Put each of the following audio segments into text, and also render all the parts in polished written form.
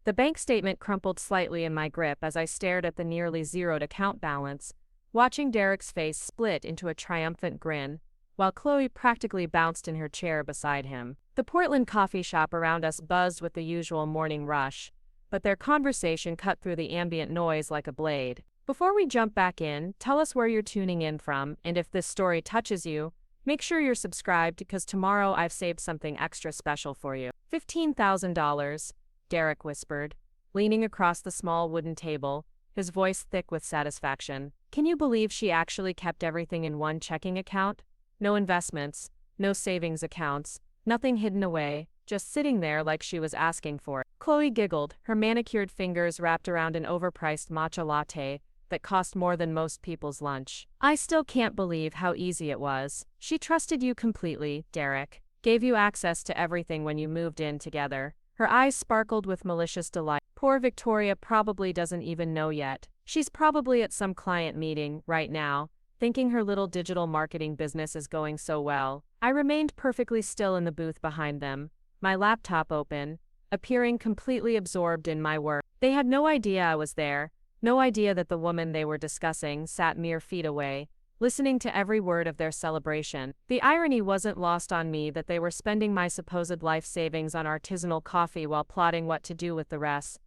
The bank statement crumpled slightly in my grip as I stared at the nearly zeroed account balance, watching Derek's face split into a triumphant grin, while Chloe practically bounced in her chair beside him. The Portland coffee shop around us buzzed with the usual morning rush, but their conversation cut through the ambient noise like a blade. Before we jump back in, tell us where you're tuning in from, and if this story touches you, make sure you're subscribed because tomorrow I've saved something extra special for you. $15,000, Derek whispered, leaning across the small wooden table, his voice thick with satisfaction. Can you believe she actually kept everything in one checking account? No investments, no savings accounts, nothing hidden away, just sitting there like she was asking for it. Chloe giggled, her manicured fingers wrapped around an overpriced matcha latte that cost more than most people's lunch. I still can't believe how easy it was. She trusted you completely, Derek. Gave you access to everything when you moved in together. Her eyes sparkled with malicious delight. Poor Victoria probably doesn't even know yet. She's probably at some client meeting right now, thinking her little digital marketing business is going so well. I remained perfectly still in the booth behind them, my laptop open, appearing completely absorbed in my work. They had no idea I was there, no idea that the woman they were discussing sat mere feet away, listening to every word of their celebration. The irony wasn't lost on me that they were spending my supposed life savings on artisanal coffee while plotting what to do with the rest.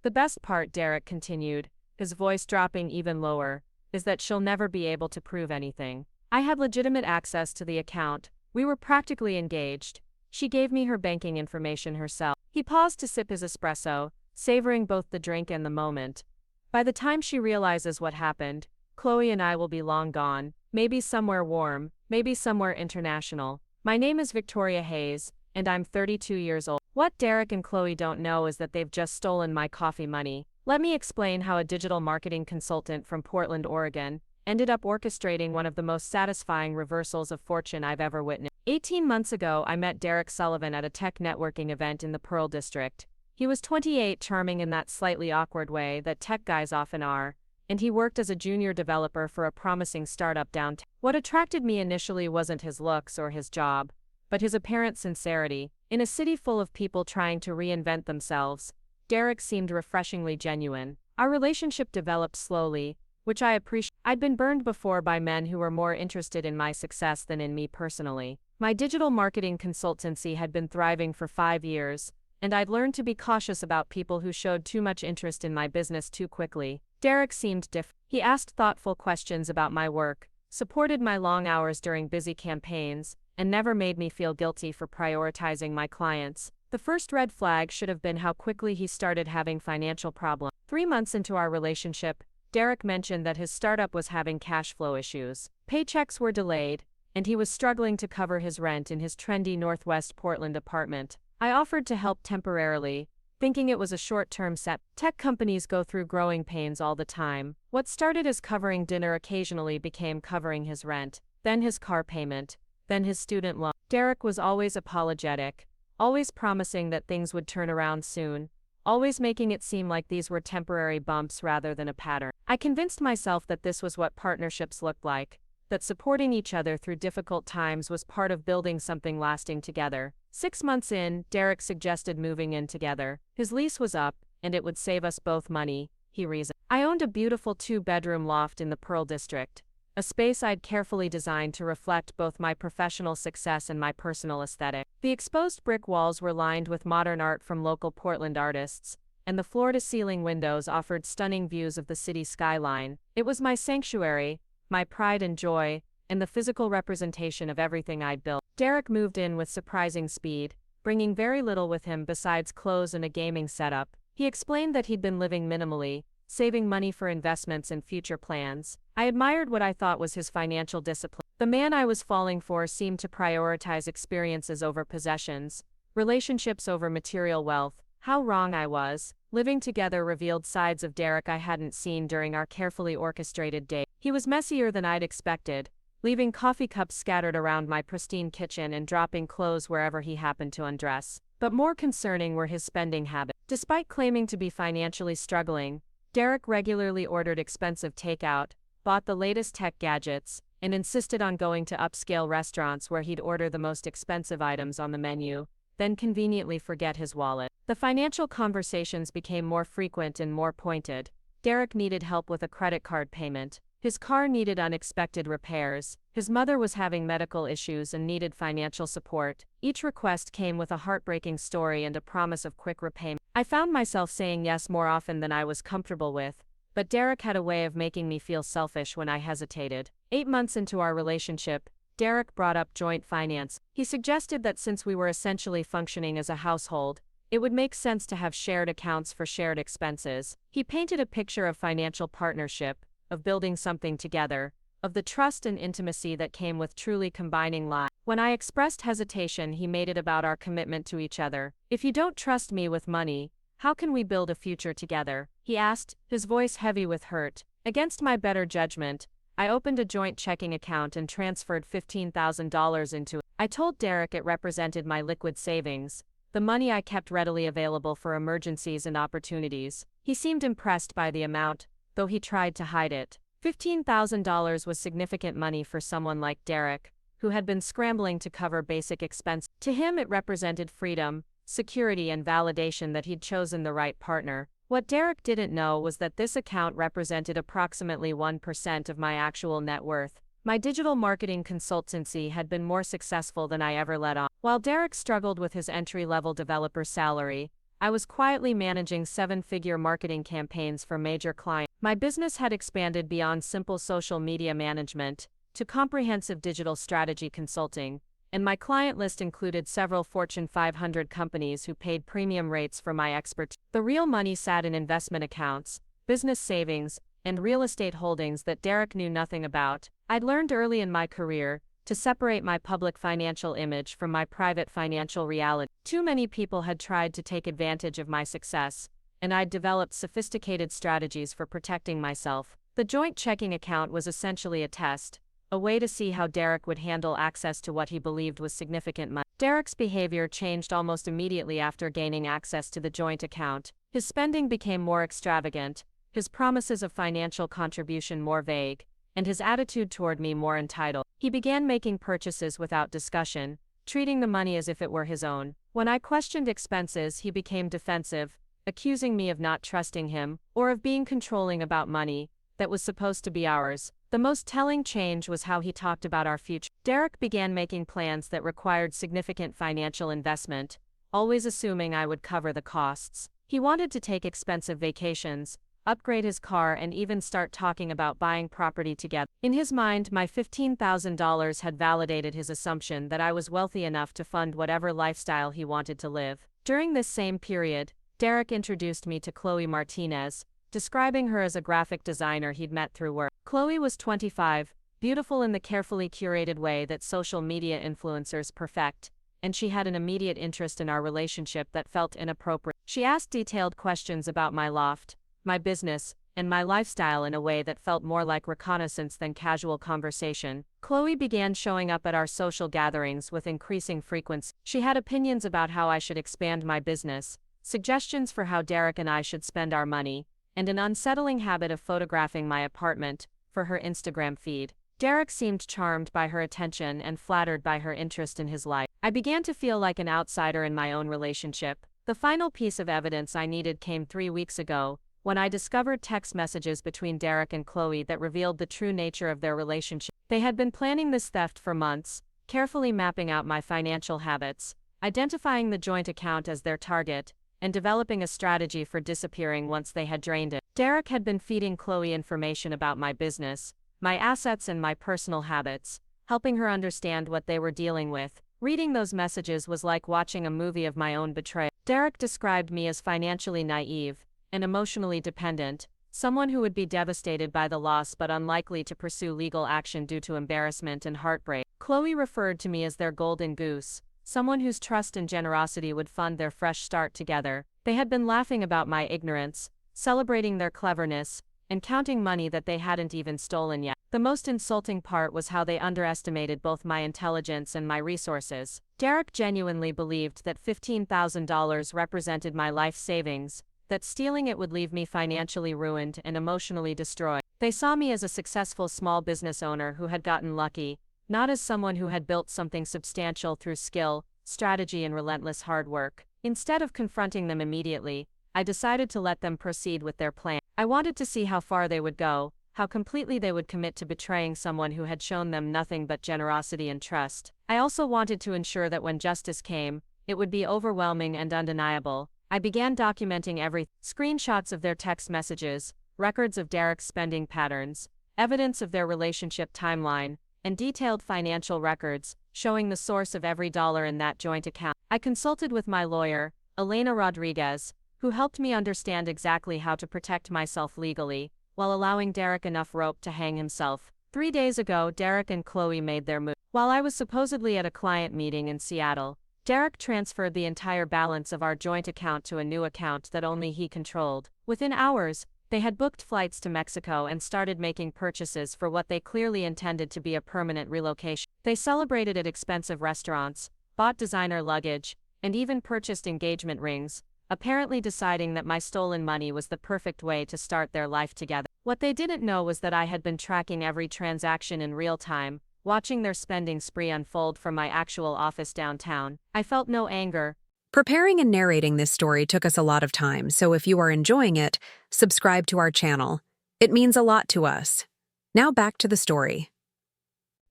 The best part, Derek continued, his voice dropping even lower, is that she'll never be able to prove anything. I had legitimate access to the account. We were practically engaged. She gave me her banking information herself. He paused to sip his espresso, savoring both the drink and the moment. By the time she realizes what happened, Chloe and I will be long gone, maybe somewhere warm, maybe somewhere international. My name is Victoria Hayes, and I'm 32 years old. What Derek and Chloe don't know is that they've just stolen my coffee money. Let me explain how a digital marketing consultant from Portland, Oregon, ended up orchestrating one of the most satisfying reversals of fortune I've ever witnessed. 18 months ago, I met Derek Sullivan at a tech networking event in the Pearl District. He was 28, charming in that slightly awkward way that tech guys often are, and he worked as a junior developer for a promising startup downtown. What attracted me initially wasn't his looks or his job, but his apparent sincerity. In a city full of people trying to reinvent themselves, Derek seemed refreshingly genuine. Our relationship developed slowly, which I appreciate. I'd been burned before by men who were more interested in my success than in me personally. My digital marketing consultancy had been thriving for 5 years, and I'd learned to be cautious about people who showed too much interest in my business too quickly. Derek seemed different. He asked thoughtful questions about my work, supported my long hours during busy campaigns, and never made me feel guilty for prioritizing my clients. The first red flag should have been how quickly he started having financial problems. 3 months into our relationship, Derek mentioned that his startup was having cash flow issues. Paychecks were delayed, and he was struggling to cover his rent in his trendy Northwest Portland apartment. I offered to help temporarily, thinking it was a short-term set. Tech companies go through growing pains all the time. What started as covering dinner occasionally became covering his rent, then his car payment, then his student loan. Derek was always apologetic, always promising that things would turn around soon, always making it seem like these were temporary bumps rather than a pattern. I convinced myself that this was what partnerships looked like, that supporting each other through difficult times was part of building something lasting together. 6 months in, Derek suggested moving in together. His lease was up, and it would save us both money, he reasoned. I owned a beautiful 2-bedroom loft in the Pearl District, a space I'd carefully designed to reflect both my professional success and my personal aesthetic. The exposed brick walls were lined with modern art from local Portland artists, and the floor-to-ceiling windows offered stunning views of the city skyline. It was my sanctuary, my pride and joy, and the physical representation of everything I'd built. Derek moved in with surprising speed, bringing very little with him besides clothes and a gaming setup. He explained that he'd been living minimally, saving money for investments and future plans. I admired what I thought was his financial discipline. The man I was falling for seemed to prioritize experiences over possessions, relationships over material wealth. How wrong I was. Living together revealed sides of Derek I hadn't seen during our carefully orchestrated date. He was messier than I'd expected, leaving coffee cups scattered around my pristine kitchen and dropping clothes wherever he happened to undress. But more concerning were his spending habits. Despite claiming to be financially struggling, Derek regularly ordered expensive takeout, bought the latest tech gadgets, and insisted on going to upscale restaurants where he'd order the most expensive items on the menu, then conveniently forget his wallet. The financial conversations became more frequent and more pointed. Derek needed help with a credit card payment. His car needed unexpected repairs. His mother was having medical issues and needed financial support. Each request came with a heartbreaking story and a promise of quick repayment. I found myself saying yes more often than I was comfortable with, but Derek had a way of making me feel selfish when I hesitated. 8 months into our relationship, Derek brought up joint finance. He suggested that since we were essentially functioning as a household, it would make sense to have shared accounts for shared expenses. He painted a picture of financial partnership, of building something together, of the trust and intimacy that came with truly combining lives. When I expressed hesitation, he made it about our commitment to each other. "If you don't trust me with money, how can we build a future together?" he asked, his voice heavy with hurt. Against my better judgment, I opened a joint checking account and transferred $15,000 into it. I told Derek it represented my liquid savings, the money I kept readily available for emergencies and opportunities. He seemed impressed by the amount, though he tried to hide it. $15,000 was significant money for someone like Derek, who had been scrambling to cover basic expenses. To him, it represented freedom, security, and validation that he'd chosen the right partner. What Derek didn't know was that this account represented approximately 1% of my actual net worth. My digital marketing consultancy had been more successful than I ever let on. While Derek struggled with his entry-level developer salary, I was quietly managing 7-figure marketing campaigns for major clients. My business had expanded beyond simple social media management to comprehensive digital strategy consulting, and my client list included several Fortune 500 companies who paid premium rates for my expertise. The real money sat in investment accounts, business savings, and real estate holdings that Derek knew nothing about. I'd learned early in my career to separate my public financial image from my private financial reality. Too many people had tried to take advantage of my success, and I'd developed sophisticated strategies for protecting myself. The joint checking account was essentially a test, a way to see how Derek would handle access to what he believed was significant money. Derek's behavior changed almost immediately after gaining access to the joint account. His spending became more extravagant, his promises of financial contribution more vague, and his attitude toward me more entitled. He began making purchases without discussion, treating the money as if it were his own. When I questioned expenses, he became defensive, accusing me of not trusting him, or of being controlling about money that was supposed to be ours. The most telling change was how he talked about our future. Derek began making plans that required significant financial investment, always assuming I would cover the costs. He wanted to take expensive vacations, upgrade his car, and even start talking about buying property together. In his mind, my $15,000 had validated his assumption that I was wealthy enough to fund whatever lifestyle he wanted to live. During this same period, Derek introduced me to Chloe Martinez, describing her as a graphic designer he'd met through work. Chloe was 25, beautiful in the carefully curated way that social media influencers perfect, and she had an immediate interest in our relationship that felt inappropriate. She asked detailed questions about my loft, my business, and my lifestyle in a way that felt more like reconnaissance than casual conversation. Chloe began showing up at our social gatherings with increasing frequency. She had opinions about how I should expand my business, suggestions for how Derek and I should spend our money, and an unsettling habit of photographing my apartment for her Instagram feed. Derek seemed charmed by her attention and flattered by her interest in his life. I began to feel like an outsider in my own relationship. The final piece of evidence I needed came 3 weeks ago, when I discovered text messages between Derek and Chloe that revealed the true nature of their relationship. They had been planning this theft for months, carefully mapping out my financial habits, identifying the joint account as their target, and developing a strategy for disappearing once they had drained it. Derek had been feeding Chloe information about my business, my assets, and my personal habits, helping her understand what they were dealing with. Reading those messages was like watching a movie of my own betrayal. Derek described me as financially naive and emotionally dependent, someone who would be devastated by the loss but unlikely to pursue legal action due to embarrassment and heartbreak. Chloe referred to me as their golden goose, someone whose trust and generosity would fund their fresh start together. They had been laughing about my ignorance, celebrating their cleverness, and counting money that they hadn't even stolen yet. The most insulting part was how they underestimated both my intelligence and my resources. Derek genuinely believed that $15,000 represented my life savings, that stealing it would leave me financially ruined and emotionally destroyed. They saw me as a successful small business owner who had gotten lucky, not as someone who had built something substantial through skill, strategy, and relentless hard work. Instead of confronting them immediately, I decided to let them proceed with their plan. I wanted to see how far they would go, how completely they would commit to betraying someone who had shown them nothing but generosity and trust. I also wanted to ensure that when justice came, it would be overwhelming and undeniable. I began documenting screenshots of their text messages, records of Derek's spending patterns, evidence of their relationship timeline, and detailed financial records, showing the source of every dollar in that joint account. I consulted with my lawyer, Elena Rodriguez, who helped me understand exactly how to protect myself legally, while allowing Derek enough rope to hang himself. 3 days ago, Derek and Chloe made their move. While I was supposedly at a client meeting in Seattle, Derek transferred the entire balance of our joint account to a new account that only he controlled. Within hours, they had booked flights to Mexico and started making purchases for what they clearly intended to be a permanent relocation. They celebrated at expensive restaurants, bought designer luggage, and even purchased engagement rings, apparently deciding that my stolen money was the perfect way to start their life together. What they didn't know was that I had been tracking every transaction in real time, watching their spending spree unfold from my actual office downtown. I felt no anger. Preparing and narrating this story took us a lot of time, so if you are enjoying it, subscribe to our channel. It means a lot to us. Now back to the story.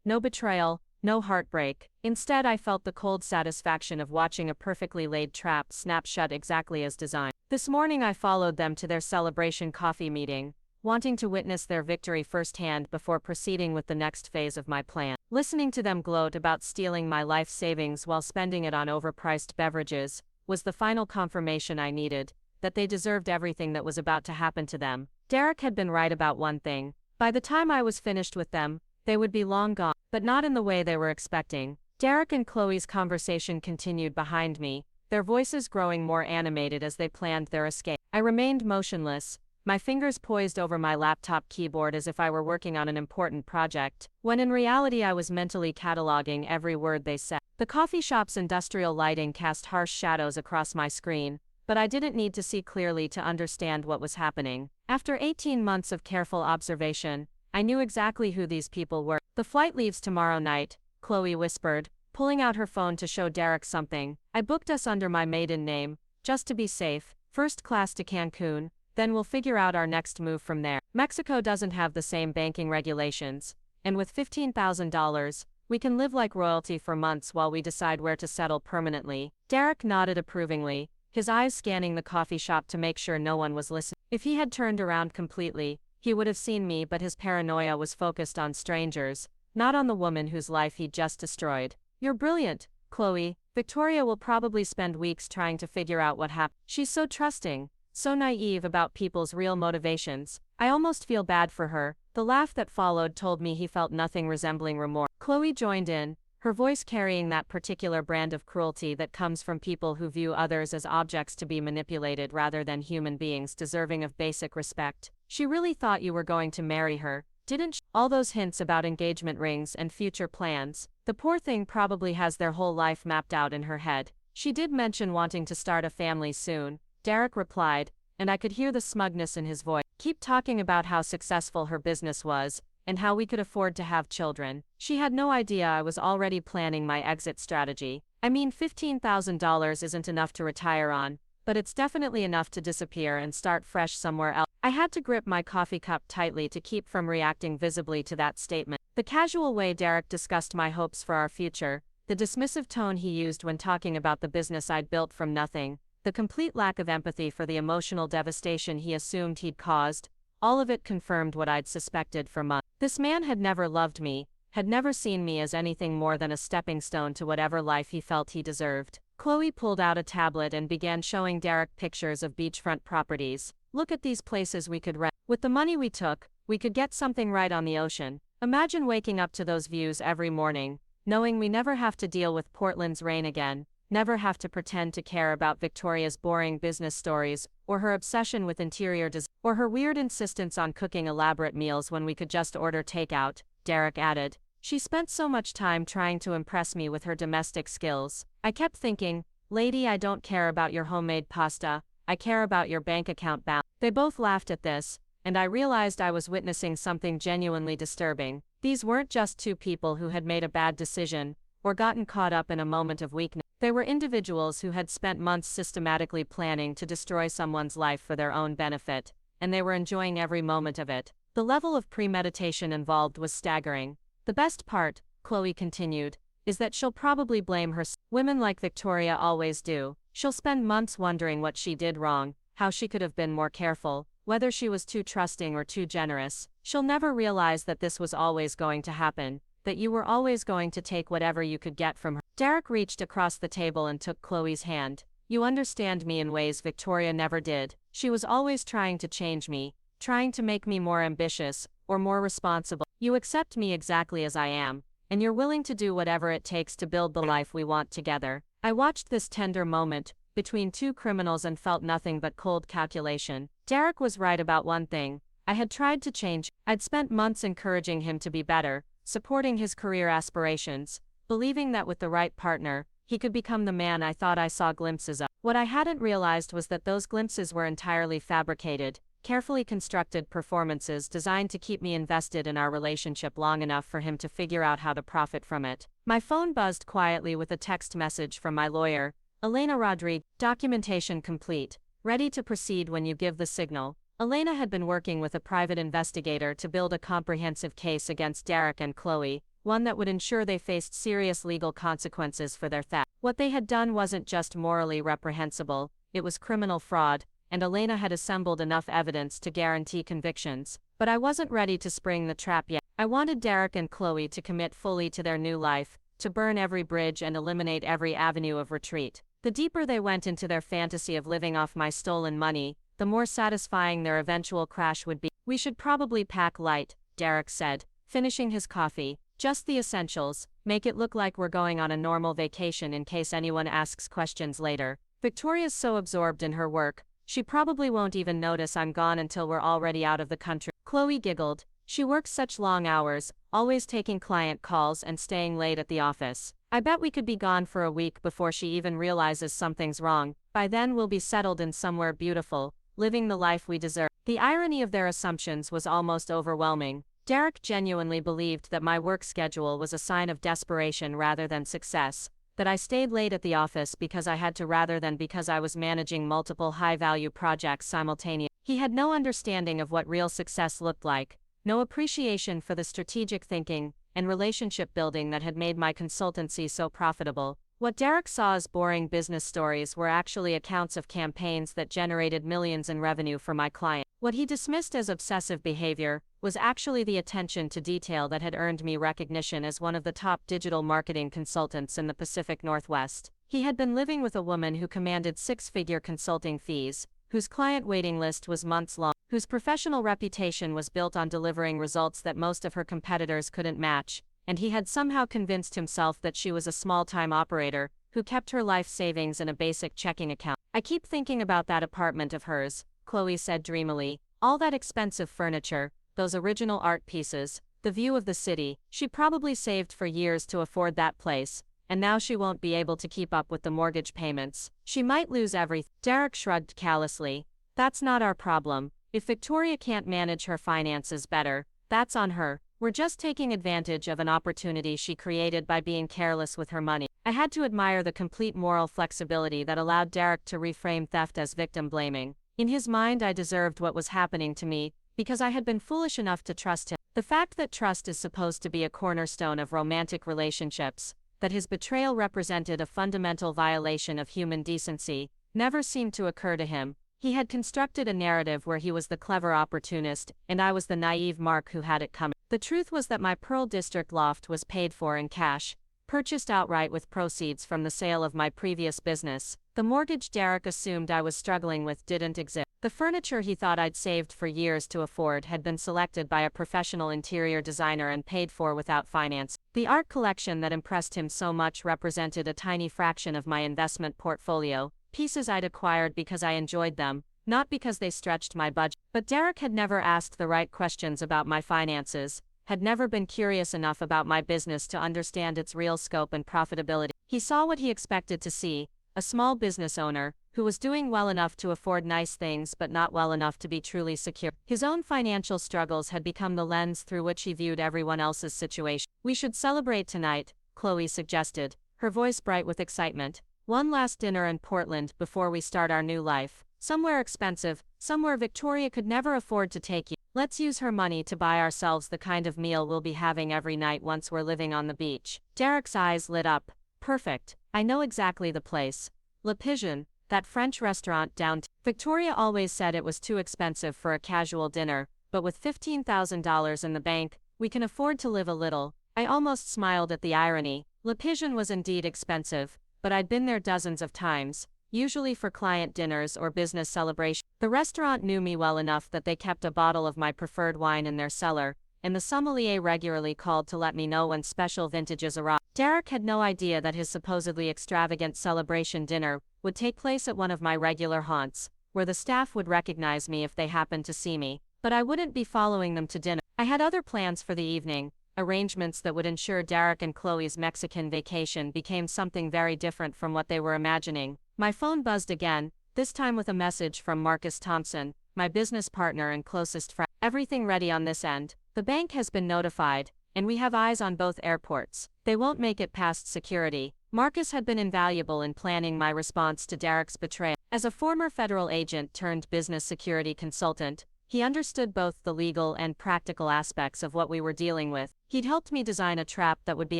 No betrayal, no heartbreak. Instead, I felt the cold satisfaction of watching a perfectly laid trap snap shut exactly as designed. This morning I followed them to their celebration coffee meeting, wanting to witness their victory firsthand before proceeding with the next phase of my plan. Listening to them gloat about stealing my life savings while spending it on overpriced beverages was the final confirmation I needed, that they deserved everything that was about to happen to them. Derek had been right about one thing. By the time I was finished with them, they would be long gone, but not in the way they were expecting. Derek and Chloe's conversation continued behind me, their voices growing more animated as they planned their escape. I remained motionless, my fingers poised over my laptop keyboard as if I were working on an important project, when in reality I was mentally cataloging every word they said. The coffee shop's industrial lighting cast harsh shadows across my screen, but I didn't need to see clearly to understand what was happening. After 18 months of careful observation, I knew exactly who these people were. The flight leaves tomorrow night, Chloe whispered, pulling out her phone to show Derek something. I booked us under my maiden name, just to be safe, first class to Cancun. Then we'll figure out our next move from there. Mexico doesn't have the same banking regulations, and with $15,000, we can live like royalty for months while we decide where to settle permanently. Derek nodded approvingly, his eyes scanning the coffee shop to make sure no one was listening. If he had turned around completely, he would have seen me, but his paranoia was focused on strangers, not on the woman whose life he'd just destroyed. You're brilliant, Chloe. Victoria will probably spend weeks trying to figure out what happened. She's so trusting, so naive about people's real motivations. I almost feel bad for her. The laugh that followed told me he felt nothing resembling remorse. Chloe joined in, her voice carrying that particular brand of cruelty that comes from people who view others as objects to be manipulated rather than human beings deserving of basic respect. She really thought you were going to marry her, didn't she? All those hints about engagement rings and future plans. The poor thing probably has their whole life mapped out in her head. She did mention wanting to start a family soon, Derek replied, and I could hear the smugness in his voice. Keep talking about how successful her business was, and how we could afford to have children. She had no idea I was already planning my exit strategy. I mean, $15,000 isn't enough to retire on, but it's definitely enough to disappear and start fresh somewhere else. I had to grip my coffee cup tightly to keep from reacting visibly to that statement. The casual way Derek discussed my hopes for our future, the dismissive tone he used when talking about the business I'd built from nothing, the complete lack of empathy for the emotional devastation he assumed he'd caused, all of it confirmed what I'd suspected for months. This man had never loved me, had never seen me as anything more than a stepping stone to whatever life he felt he deserved. Chloe pulled out a tablet and began showing Derek pictures of beachfront properties. Look at these places we could rent. With the money we took, we could get something right on the ocean. Imagine waking up to those views every morning, knowing we never have to deal with Portland's rain again, never have to pretend to care about Victoria's boring business stories, or her obsession with interior design, or her weird insistence on cooking elaborate meals when we could just order takeout, Derek added. She spent so much time trying to impress me with her domestic skills. I kept thinking, lady, I don't care about your homemade pasta, I care about your bank account balance. They both laughed at this, and I realized I was witnessing something genuinely disturbing. These weren't just two people who had made a bad decision, or gotten caught up in a moment of weakness. They were individuals who had spent months systematically planning to destroy someone's life for their own benefit, and they were enjoying every moment of it. The level of premeditation involved was staggering. The best part, Chloe continued, is that she'll probably blame herself. Women like Victoria always do. She'll spend months wondering what she did wrong, how she could have been more careful, whether she was too trusting or too generous. She'll never realize that this was always going to happen, that you were always going to take whatever you could get from her. Derek reached across the table and took Chloe's hand. You understand me in ways Victoria never did. She was always trying to change me, trying to make me more ambitious, or more responsible. You accept me exactly as I am, and you're willing to do whatever it takes to build the life we want together. I watched this tender moment between two criminals and felt nothing but cold calculation. Derek was right about one thing. I had tried to change. I'd spent months encouraging him to be better, supporting his career aspirations, believing that with the right partner, he could become the man I thought I saw glimpses of. What I hadn't realized was that those glimpses were entirely fabricated, carefully constructed performances designed to keep me invested in our relationship long enough for him to figure out how to profit from it. My phone buzzed quietly with a text message from my lawyer, Elena Rodriguez. Documentation complete. Ready to proceed when you give the signal. Elena had been working with a private investigator to build a comprehensive case against Derek and Chloe, one that would ensure they faced serious legal consequences for their theft. What they had done wasn't just morally reprehensible, it was criminal fraud, and Elena had assembled enough evidence to guarantee convictions. But I wasn't ready to spring the trap yet. I wanted Derek and Chloe to commit fully to their new life, to burn every bridge and eliminate every avenue of retreat. The deeper they went into their fantasy of living off my stolen money, the more satisfying their eventual crash would be. We should probably pack light, Derek said, finishing his coffee. Just the essentials, make it look like we're going on a normal vacation in case anyone asks questions later. Victoria's so absorbed in her work, she probably won't even notice I'm gone until we're already out of the country. Chloe giggled. She works such long hours, always taking client calls and staying late at the office. I bet we could be gone for a week before she even realizes something's wrong. By then we'll be settled in somewhere beautiful, living the life we deserve. The irony of their assumptions was almost overwhelming. Derek genuinely believed that my work schedule was a sign of desperation rather than success, that I stayed late at the office because I had to rather than because I was managing multiple high-value projects simultaneously. He had no understanding of what real success looked like, no appreciation for the strategic thinking and relationship building that had made my consultancy so profitable. What Derek saw as boring business stories were actually accounts of campaigns that generated millions in revenue for my client. What he dismissed as obsessive behavior was actually the attention to detail that had earned me recognition as one of the top digital marketing consultants in the Pacific Northwest. He had been living with a woman who commanded six-figure consulting fees, whose client waiting list was months long, whose professional reputation was built on delivering results that most of her competitors couldn't match, and he had somehow convinced himself that she was a small-time operator who kept her life savings in a basic checking account. I keep thinking about that apartment of hers, Chloe said dreamily. All that expensive furniture, those original art pieces, the view of the city. She probably saved for years to afford that place, and now she won't be able to keep up with the mortgage payments. She might lose everything. Derek shrugged callously. That's not our problem. If Victoria can't manage her finances better, that's on her. We're just taking advantage of an opportunity she created by being careless with her money. I had to admire the complete moral flexibility that allowed Derek to reframe theft as victim blaming. In his mind, I deserved what was happening to me, because I had been foolish enough to trust him. The fact that trust is supposed to be a cornerstone of romantic relationships, that his betrayal represented a fundamental violation of human decency, never seemed to occur to him. He had constructed a narrative where he was the clever opportunist, and I was the naive Mark who had it coming. The truth was that my Pearl District loft was paid for in cash, purchased outright with proceeds from the sale of my previous business. The mortgage Derek assumed I was struggling with didn't exist. The furniture he thought I'd saved for years to afford had been selected by a professional interior designer and paid for without finance. The art collection that impressed him so much represented a tiny fraction of my investment portfolio, pieces I'd acquired because I enjoyed them, not because they stretched my budget. But Derek had never asked the right questions about my finances, had never been curious enough about my business to understand its real scope and profitability. He saw what he expected to see, a small business owner, who was doing well enough to afford nice things but not well enough to be truly secure. His own financial struggles had become the lens through which he viewed everyone else's situation. We should celebrate tonight, Chloe suggested, her voice bright with excitement. One last dinner in Portland before we start our new life. Somewhere expensive, somewhere Victoria could never afford to take you. Let's use her money to buy ourselves the kind of meal we'll be having every night once we're living on the beach. Derek's eyes lit up. Perfect. I know exactly the place. Le Pigeon, that French restaurant downtown. Victoria always said it was too expensive for a casual dinner, but with $15,000 in the bank, we can afford to live a little. I almost smiled at the irony. Le Pigeon was indeed expensive, but I'd been there dozens of times, usually for client dinners or business celebrations. The restaurant knew me well enough that they kept a bottle of my preferred wine in their cellar, and the sommelier regularly called to let me know when special vintages arrived. Derek had no idea that his supposedly extravagant celebration dinner would take place at one of my regular haunts, where the staff would recognize me if they happened to see me, but I wouldn't be following them to dinner. I had other plans for the evening, arrangements that would ensure Derek and Chloe's Mexican vacation became something very different from what they were imagining. My phone buzzed again, this time with a message from Marcus Thompson, my business partner and closest friend. Everything ready on this end. The bank has been notified, and we have eyes on both airports. They won't make it past security. Marcus had been invaluable in planning my response to Derek's betrayal. As a former federal agent turned business security consultant, he understood both the legal and practical aspects of what we were dealing with. He'd helped me design a trap that would be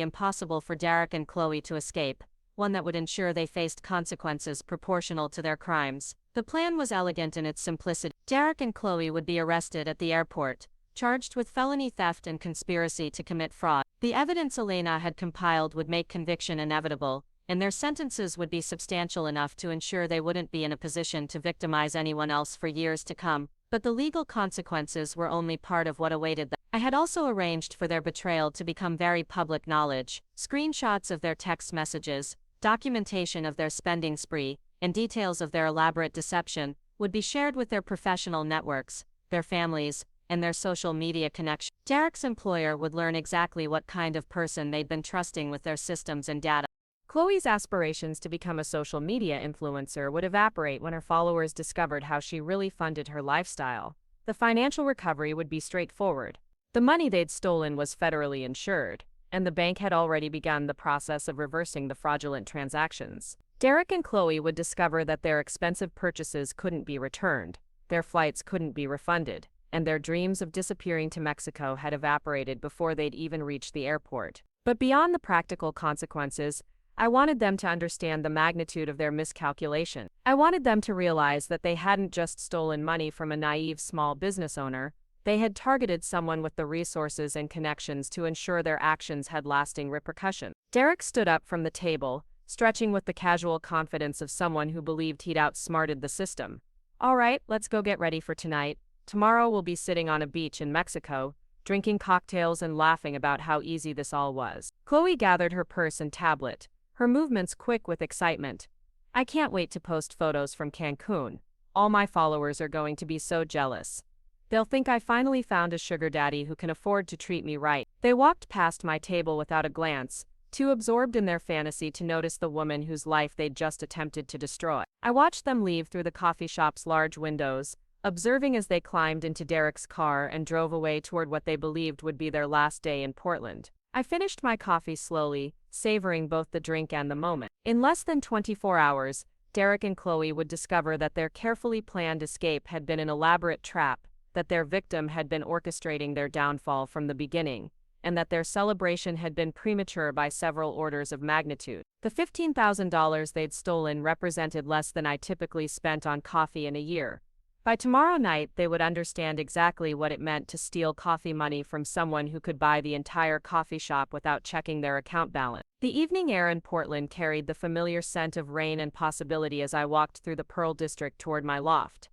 impossible for Derek and Chloe to escape, one that would ensure they faced consequences proportional to their crimes. The plan was elegant in its simplicity. Derek and Chloe would be arrested at the airport, charged with felony theft and conspiracy to commit fraud. The evidence Elena had compiled would make conviction inevitable, and their sentences would be substantial enough to ensure they wouldn't be in a position to victimize anyone else for years to come. But the legal consequences were only part of what awaited them. I had also arranged for their betrayal to become very public knowledge. Screenshots of their text messages, documentation of their spending spree, and details of their elaborate deception would be shared with their professional networks, their families, and their social media connections. Derek's employer would learn exactly what kind of person they'd been trusting with their systems and data. Chloe's aspirations to become a social media influencer would evaporate when her followers discovered how she really funded her lifestyle. The financial recovery would be straightforward. The money they'd stolen was federally insured, and the bank had already begun the process of reversing the fraudulent transactions. Derek and Chloe would discover that their expensive purchases couldn't be returned, their flights couldn't be refunded, and their dreams of disappearing to Mexico had evaporated before they'd even reached the airport. But beyond the practical consequences, I wanted them to understand the magnitude of their miscalculation. I wanted them to realize that they hadn't just stolen money from a naive small business owner, they had targeted someone with the resources and connections to ensure their actions had lasting repercussions. Derek stood up from the table, stretching with the casual confidence of someone who believed he'd outsmarted the system. All right, let's go get ready for tonight. Tomorrow we'll be sitting on a beach in Mexico, drinking cocktails and laughing about how easy this all was. Chloe gathered her purse and tablet, her movements quick with excitement. I can't wait to post photos from Cancun. All my followers are going to be so jealous. They'll think I finally found a sugar daddy who can afford to treat me right. They walked past my table without a glance, too absorbed in their fantasy to notice the woman whose life they'd just attempted to destroy. I watched them leave through the coffee shop's large windows, observing as they climbed into Derek's car and drove away toward what they believed would be their last day in Portland. I finished my coffee slowly, savoring both the drink and the moment. In less than 24 hours, Derek and Chloe would discover that their carefully planned escape had been an elaborate trap, that their victim had been orchestrating their downfall from the beginning, and that their celebration had been premature by several orders of magnitude. The $15,000 they'd stolen represented less than I typically spent on coffee in a year. By tomorrow night, they would understand exactly what it meant to steal coffee money from someone who could buy the entire coffee shop without checking their account balance. The evening air in Portland carried the familiar scent of rain and possibility as I walked through the Pearl District toward my loft.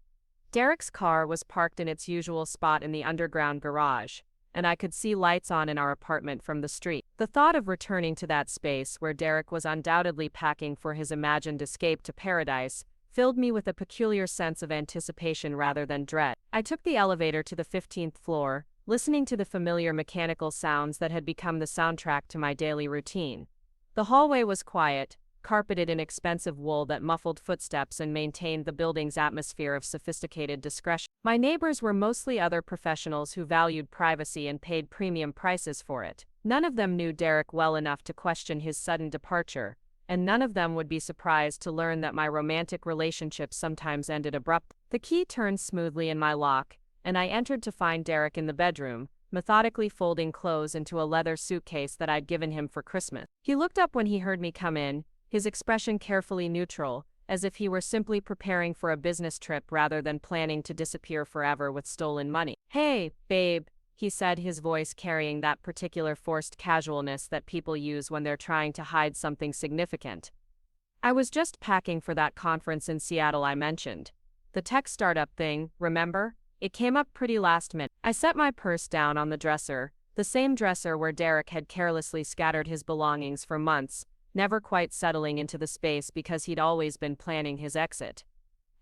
Derek's car was parked in its usual spot in the underground garage, and I could see lights on in our apartment from the street. The thought of returning to that space where Derek was undoubtedly packing for his imagined escape to paradise filled me with a peculiar sense of anticipation rather than dread. I took the elevator to the 15th floor, listening to the familiar mechanical sounds that had become the soundtrack to my daily routine. The hallway was quiet, carpeted in expensive wool that muffled footsteps and maintained the building's atmosphere of sophisticated discretion. My neighbors were mostly other professionals who valued privacy and paid premium prices for it. None of them knew Derek well enough to question his sudden departure, and none of them would be surprised to learn that my romantic relationships sometimes ended abruptly. The key turned smoothly in my lock, and I entered to find Derek in the bedroom, methodically folding clothes into a leather suitcase that I'd given him for Christmas. He looked up when he heard me come in, his expression carefully neutral, as if he were simply preparing for a business trip rather than planning to disappear forever with stolen money. "Hey, babe," he said, his voice carrying that particular forced casualness that people use when they're trying to hide something significant. "I was just packing for that conference in Seattle I mentioned. The tech startup thing, remember? It came up pretty last minute." I set my purse down on the dresser, the same dresser where Derek had carelessly scattered his belongings for months, never quite settling into the space because he'd always been planning his exit.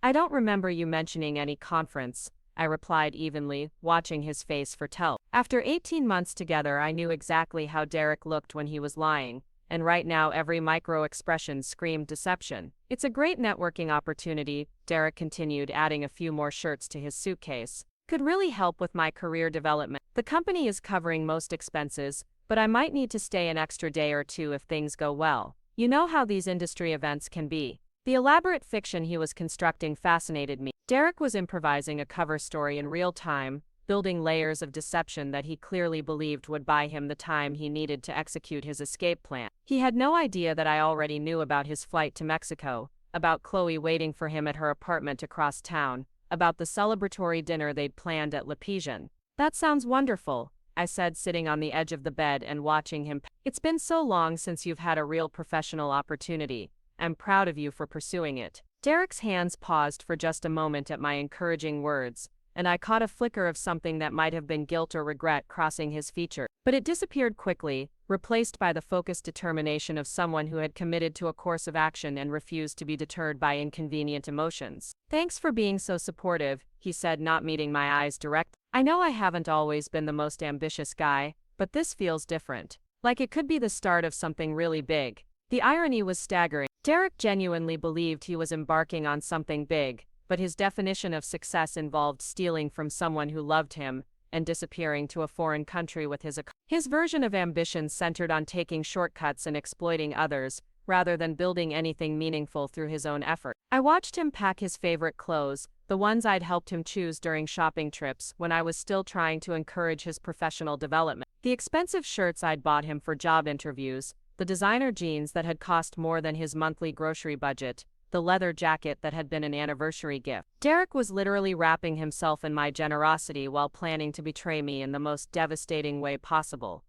"I don't remember you mentioning any conference," I replied evenly, watching his face for tell. After 18 months together, I knew exactly how Derek looked when he was lying, and right now every micro-expression screamed deception. "It's a great networking opportunity," Derek continued, adding a few more shirts to his suitcase. "Could really help with my career development. The company is covering most expenses, but I might need to stay an extra day or two if things go well. You know how these industry events can be." The elaborate fiction he was constructing fascinated me. Derek was improvising a cover story in real time, building layers of deception that he clearly believed would buy him the time he needed to execute his escape plan. He had no idea that I already knew about his flight to Mexico, about Chloe waiting for him at her apartment across town, about the celebratory dinner they'd planned at Le Pigeon. "That sounds wonderful," I said, sitting on the edge of the bed and watching him. "It's been so long since you've had a real professional opportunity. I'm proud of you for pursuing it." Derek's hands paused for just a moment at my encouraging words, and I caught a flicker of something that might have been guilt or regret crossing his features. But it disappeared quickly, replaced by the focused determination of someone who had committed to a course of action and refused to be deterred by inconvenient emotions. "Thanks for being so supportive," he said, not meeting my eyes direct. "I know I haven't always been the most ambitious guy, but this feels different. Like it could be the start of something really big." The irony was staggering. Derek genuinely believed he was embarking on something big, but his definition of success involved stealing from someone who loved him and disappearing to a foreign country with his version of ambition centered on taking shortcuts and exploiting others, rather than building anything meaningful through his own effort. I watched him pack his favorite clothes, the ones I'd helped him choose during shopping trips when I was still trying to encourage his professional development. The expensive shirts I'd bought him for job interviews, the designer jeans that had cost more than his monthly grocery budget, the leather jacket that had been an anniversary gift. Derek was literally wrapping himself in my generosity while planning to betray me in the most devastating way possible.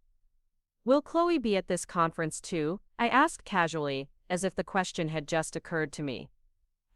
"Will Chloe be at this conference too?" I asked casually, as if the question had just occurred to me.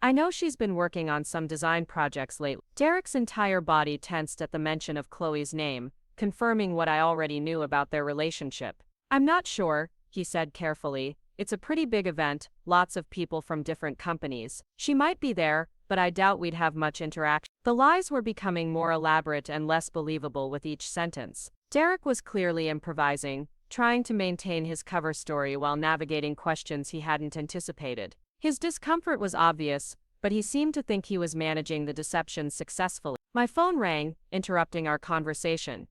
"I know she's been working on some design projects lately." Derek's entire body tensed at the mention of Chloe's name, confirming what I already knew about their relationship. "I'm not sure," he said carefully. "It's a pretty big event, lots of people from different companies. She might be there, but I doubt we'd have much interaction." The lies were becoming more elaborate and less believable with each sentence. Derek was clearly improvising, trying to maintain his cover story while navigating questions he hadn't anticipated. His discomfort was obvious, but he seemed to think he was managing the deception successfully. My phone rang, interrupting our conversation.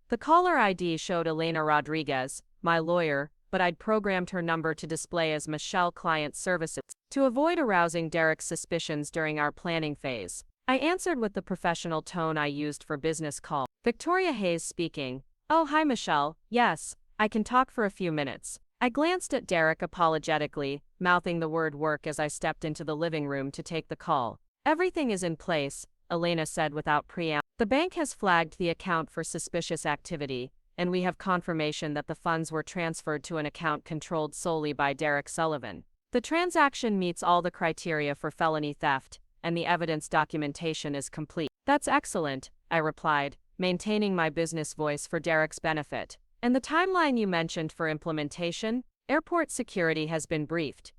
The caller ID showed Elena Rodriguez, my lawyer, but I'd programmed her number to display as Michelle Client Services to avoid arousing Derek's suspicions during our planning phase. I answered with the professional tone I used for business call. "Victoria Hayes speaking." "Oh, hi Michelle. Yes, I can talk for a few minutes." I glanced at Derek apologetically, mouthing the word work as I stepped into the living room to take the call. "Everything is in place," Elena said without preamble. "The bank has flagged the account for suspicious activity, and we have confirmation that the funds were transferred to an account controlled solely by Derek Sullivan. The transaction meets all the criteria for felony theft, and the evidence documentation is complete." "That's excellent," I replied, maintaining my business voice for Derek's benefit. "And the timeline you mentioned for implementation? Airport security has been briefed.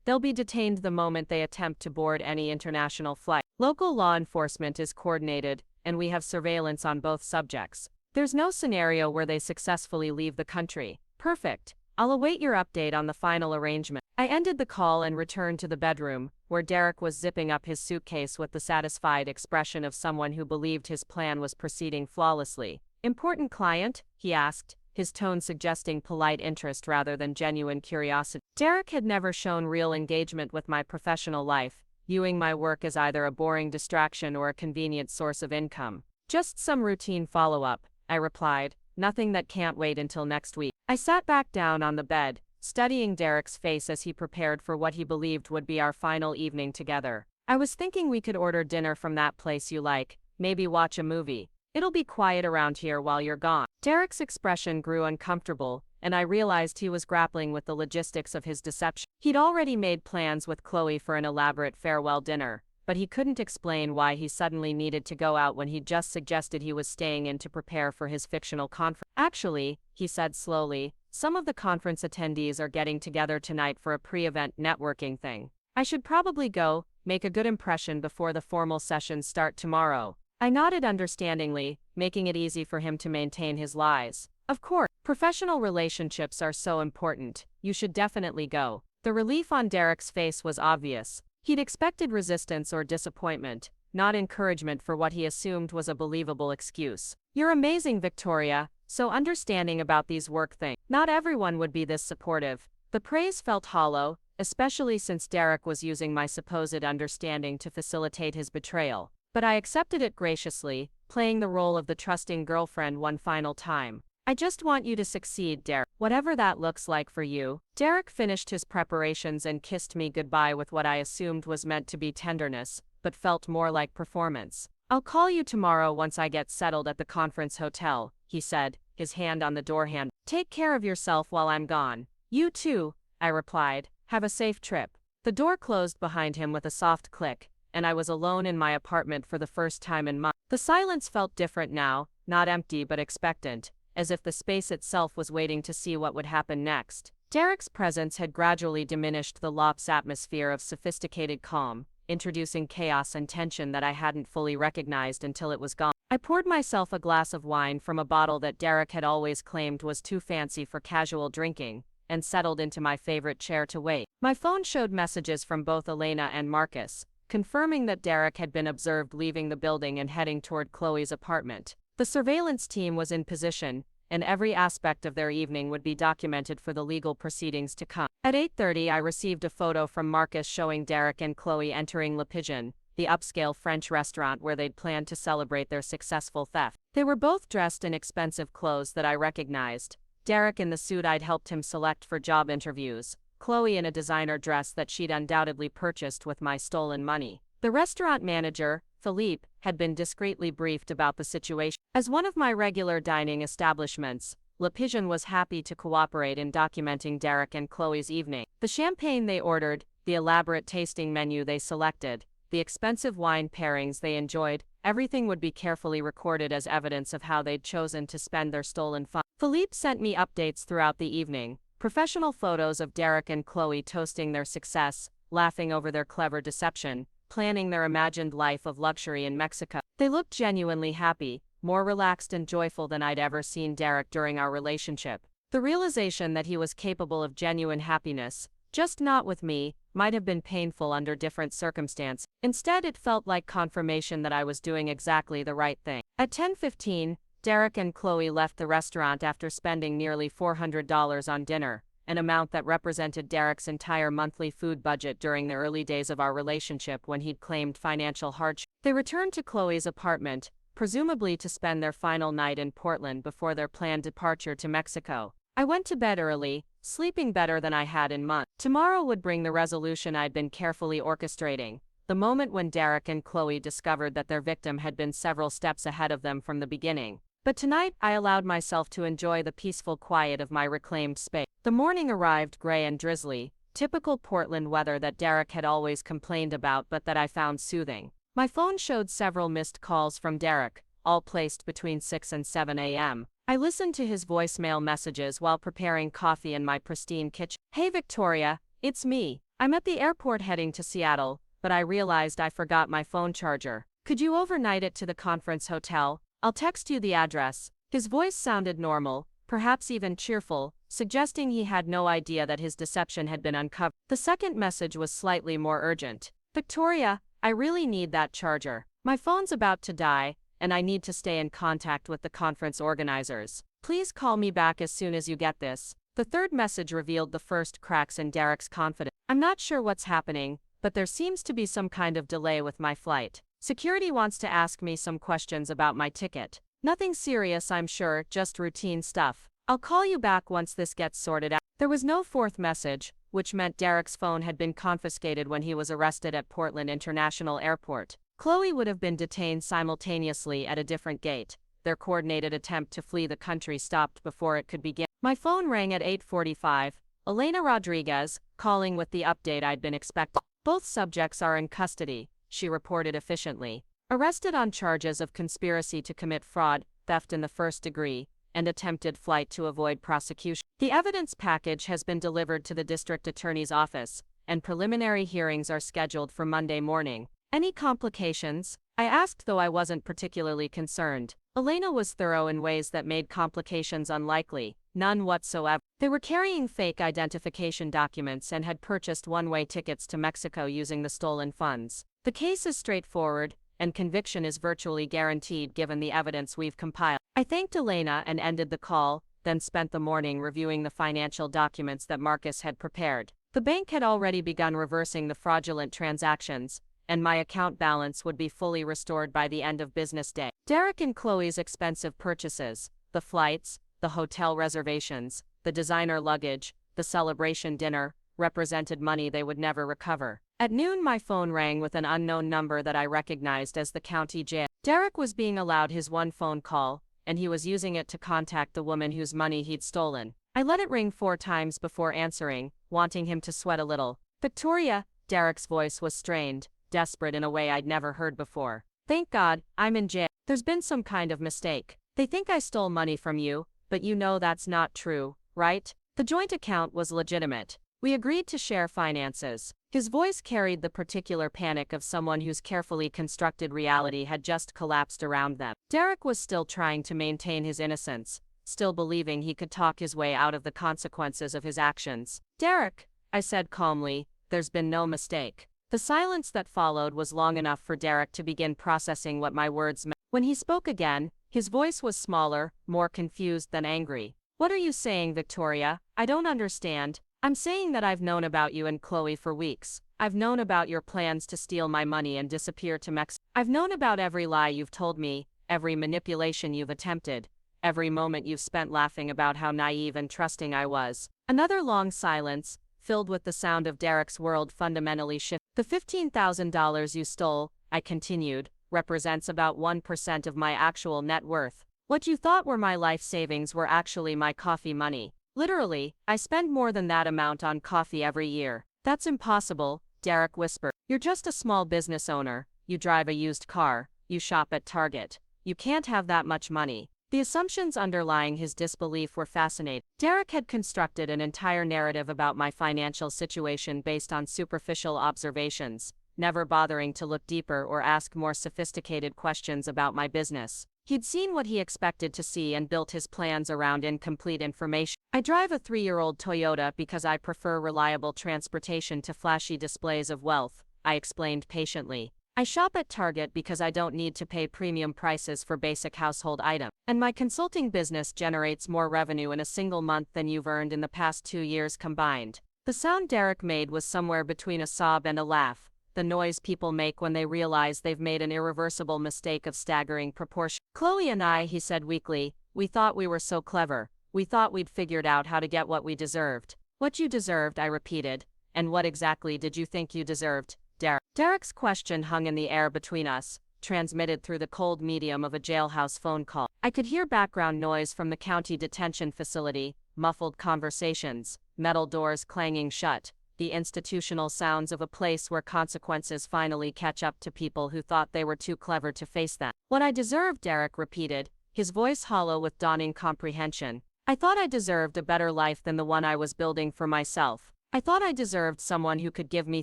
They'll be detained the moment they attempt to board any international flight. Local law enforcement is coordinated, and we have surveillance on both subjects. There's no scenario where they successfully leave the country." "Perfect. I'll await your update on the final arrangement." I ended the call and returned to the bedroom, where Derek was zipping up his suitcase with the satisfied expression of someone who believed his plan was proceeding flawlessly. "Important client?" he asked, his tone suggesting polite interest rather than genuine curiosity. Derek had never shown real engagement with my professional life, viewing my work as either a boring distraction or a convenient source of income. "Just some routine follow-up," I replied, "nothing that can't wait until next week." I sat back down on the bed, studying Derek's face as he prepared for what he believed would be our final evening together. "I was thinking we could order dinner from that place you like, maybe watch a movie. It'll be quiet around here while you're gone." Derek's expression grew uncomfortable, and I realized he was grappling with the logistics of his deception. He'd already made plans with Chloe for an elaborate farewell dinner, but he couldn't explain why he suddenly needed to go out when he'd just suggested he was staying in to prepare for his fictional conference. "Actually," he said slowly, "some of the conference attendees are getting together tonight for a pre-event networking thing. I should probably go, make a good impression before the formal sessions start tomorrow." I nodded understandingly, making it easy for him to maintain his lies. "Of course, professional relationships are so important. You should definitely go." The relief on Derek's face was obvious. He'd expected resistance or disappointment, not encouragement for what he assumed was a believable excuse. "You're amazing, Victoria, so understanding about these work things. Not everyone would be this supportive." The praise felt hollow, especially since Derek was using my supposed understanding to facilitate his betrayal. But I accepted it graciously, playing the role of the trusting girlfriend one final time. "I just want you to succeed, Derek, whatever that looks like for you." Derek finished his preparations and kissed me goodbye with what I assumed was meant to be tenderness, but felt more like performance. "I'll call you tomorrow once I get settled at the conference hotel," he said, his hand on the door handle. "Take care of yourself while I'm gone." "You too," I replied. "Have a safe trip." The door closed behind him with a soft click, and I was alone in my apartment for the first time in months. The silence felt different now, not empty but expectant, as if the space itself was waiting to see what would happen next. Derek's presence had gradually diminished the lop's atmosphere of sophisticated calm, introducing chaos and tension that I hadn't fully recognized until it was gone. I poured myself a glass of wine from a bottle that Derek had always claimed was too fancy for casual drinking, and settled into my favorite chair to wait. My phone showed messages from both Elena and Marcus, confirming that Derek had been observed leaving the building and heading toward Chloe's apartment. The surveillance team was in position, and every aspect of their evening would be documented for the legal proceedings to come. At 8:30 I received a photo from Marcus showing Derek and Chloe entering Le Pigeon, the upscale French restaurant where they'd planned to celebrate their successful theft. They were both dressed in expensive clothes that I recognized, Derek in the suit I'd helped him select for job interviews, Chloe in a designer dress that she'd undoubtedly purchased with my stolen money. The restaurant manager, Philippe, had been discreetly briefed about the situation. As one of my regular dining establishments, Le Pigeon was happy to cooperate in documenting Derek and Chloe's evening. The champagne they ordered, the elaborate tasting menu they selected, the expensive wine pairings they enjoyed, everything would be carefully recorded as evidence of how they'd chosen to spend their stolen funds. Philippe sent me updates throughout the evening, professional photos of Derek and Chloe toasting their success, laughing over their clever deception, planning their imagined life of luxury in Mexico. They looked genuinely happy, more relaxed and joyful than I'd ever seen Derek during our relationship. The realization that he was capable of genuine happiness, just not with me, might have been painful under different circumstances. Instead, it felt like confirmation that I was doing exactly the right thing. At 10:15, Derek and Chloe left the restaurant after spending nearly $400 on dinner, an amount that represented Derek's entire monthly food budget during the early days of our relationship when he'd claimed financial hardship. They returned to Chloe's apartment, presumably to spend their final night in Portland before their planned departure to Mexico. I went to bed early, sleeping better than I had in months. Tomorrow would bring the resolution I'd been carefully orchestrating, the moment when Derek and Chloe discovered that their victim had been several steps ahead of them from the beginning. But tonight, I allowed myself to enjoy the peaceful quiet of my reclaimed space. The morning arrived gray and drizzly, typical Portland weather that Derek had always complained about but that I found soothing. My phone showed several missed calls from Derek, all placed between 6 and 7 a.m. I listened to his voicemail messages while preparing coffee in my pristine kitchen. "Hey Victoria, it's me. I'm at the airport heading to Seattle, but I realized I forgot my phone charger. Could you overnight it to the conference hotel? I'll text you the address." His voice sounded normal, perhaps even cheerful, suggesting he had no idea that his deception had been uncovered. The second message was slightly more urgent. "Victoria, I really need that charger. My phone's about to die, and I need to stay in contact with the conference organizers. Please call me back as soon as you get this. The third message revealed the first cracks in Derek's confidence. I'm not sure what's happening, but there seems to be some kind of delay with my flight. Security wants to ask me some questions about my ticket. Nothing serious, I'm sure, just routine stuff. I'll call you back once this gets sorted out. There was no fourth message, which meant Derek's phone had been confiscated when he was arrested at Portland International Airport. Chloe would have been detained simultaneously at a different gate. Their coordinated attempt to flee the country stopped before it could begin. My phone rang at 8:45. Elena Rodriguez, calling with the update I'd been expecting. Both subjects are in custody, she reported efficiently. Arrested on charges of conspiracy to commit fraud, theft in the first degree, and attempted flight to avoid prosecution. The evidence package has been delivered to the district attorney's office, and preliminary hearings are scheduled for Monday morning. Any complications? I asked, though I wasn't particularly concerned. Elena was thorough in ways that made complications unlikely. None whatsoever. They were carrying fake identification documents and had purchased one-way tickets to Mexico using the stolen funds. The case is straightforward, and conviction is virtually guaranteed given the evidence we've compiled. I thanked Elena and ended the call, then spent the morning reviewing the financial documents that Marcus had prepared. The bank had already begun reversing the fraudulent transactions, and my account balance would be fully restored by the end of business day. Derek and Chloe's expensive purchases, the flights, the hotel reservations, the designer luggage, the celebration dinner, represented money they would never recover. At noon, my phone rang with an unknown number that I recognized as the county jail. Derek was being allowed his one phone call, and he was using it to contact the woman whose money he'd stolen. I let it ring 4 times before answering, wanting him to sweat a little. Victoria, Derek's voice was strained, desperate in a way I'd never heard before. Thank God, I'm in jail. There's been some kind of mistake. They think I stole money from you, but you know that's not true, right? The joint account was legitimate. We agreed to share finances. His voice carried the particular panic of someone whose carefully constructed reality had just collapsed around them. Derek was still trying to maintain his innocence, still believing he could talk his way out of the consequences of his actions. Derek, I said calmly, there's been no mistake. The silence that followed was long enough for Derek to begin processing what my words meant. When he spoke again, his voice was smaller, more confused than angry. What are you saying, Victoria? I don't understand. I'm saying that I've known about you and Chloe for weeks. I've known about your plans to steal my money and disappear to Mexico. I've known about every lie you've told me, every manipulation you've attempted, every moment you've spent laughing about how naive and trusting I was. Another long silence, filled with the sound of Derek's world fundamentally shifting. The $15,000 you stole, I continued, represents about 1% of my actual net worth. What you thought were my life savings were actually my coffee money. Literally, I spend more than that amount on coffee every year. That's impossible, Derek whispered. You're just a small business owner, you drive a used car, you shop at Target. You can't have that much money. The assumptions underlying his disbelief were fascinating. Derek had constructed an entire narrative about my financial situation based on superficial observations, never bothering to look deeper or ask more sophisticated questions about my business. He'd seen what he expected to see and built his plans around incomplete information. I drive a 3-year-old Toyota because I prefer reliable transportation to flashy displays of wealth, I explained patiently. I shop at Target because I don't need to pay premium prices for basic household items. And my consulting business generates more revenue in a single month than you've earned in the past 2 years combined. The sound Derek made was somewhere between a sob and a laugh, the noise people make when they realize they've made an irreversible mistake of staggering proportion. Chloe and I, he said weakly, we thought we were so clever. We thought we'd figured out how to get what we deserved. What you deserved, I repeated. And what exactly did you think you deserved, Derek? Derek's question hung in the air between us, transmitted through the cold medium of a jailhouse phone call. I could hear background noise from the county detention facility, muffled conversations, metal doors clanging shut, the institutional sounds of a place where consequences finally catch up to people who thought they were too clever to face them. What I deserved, Derek repeated, his voice hollow with dawning comprehension. I thought I deserved a better life than the one I was building for myself. I thought I deserved someone who could give me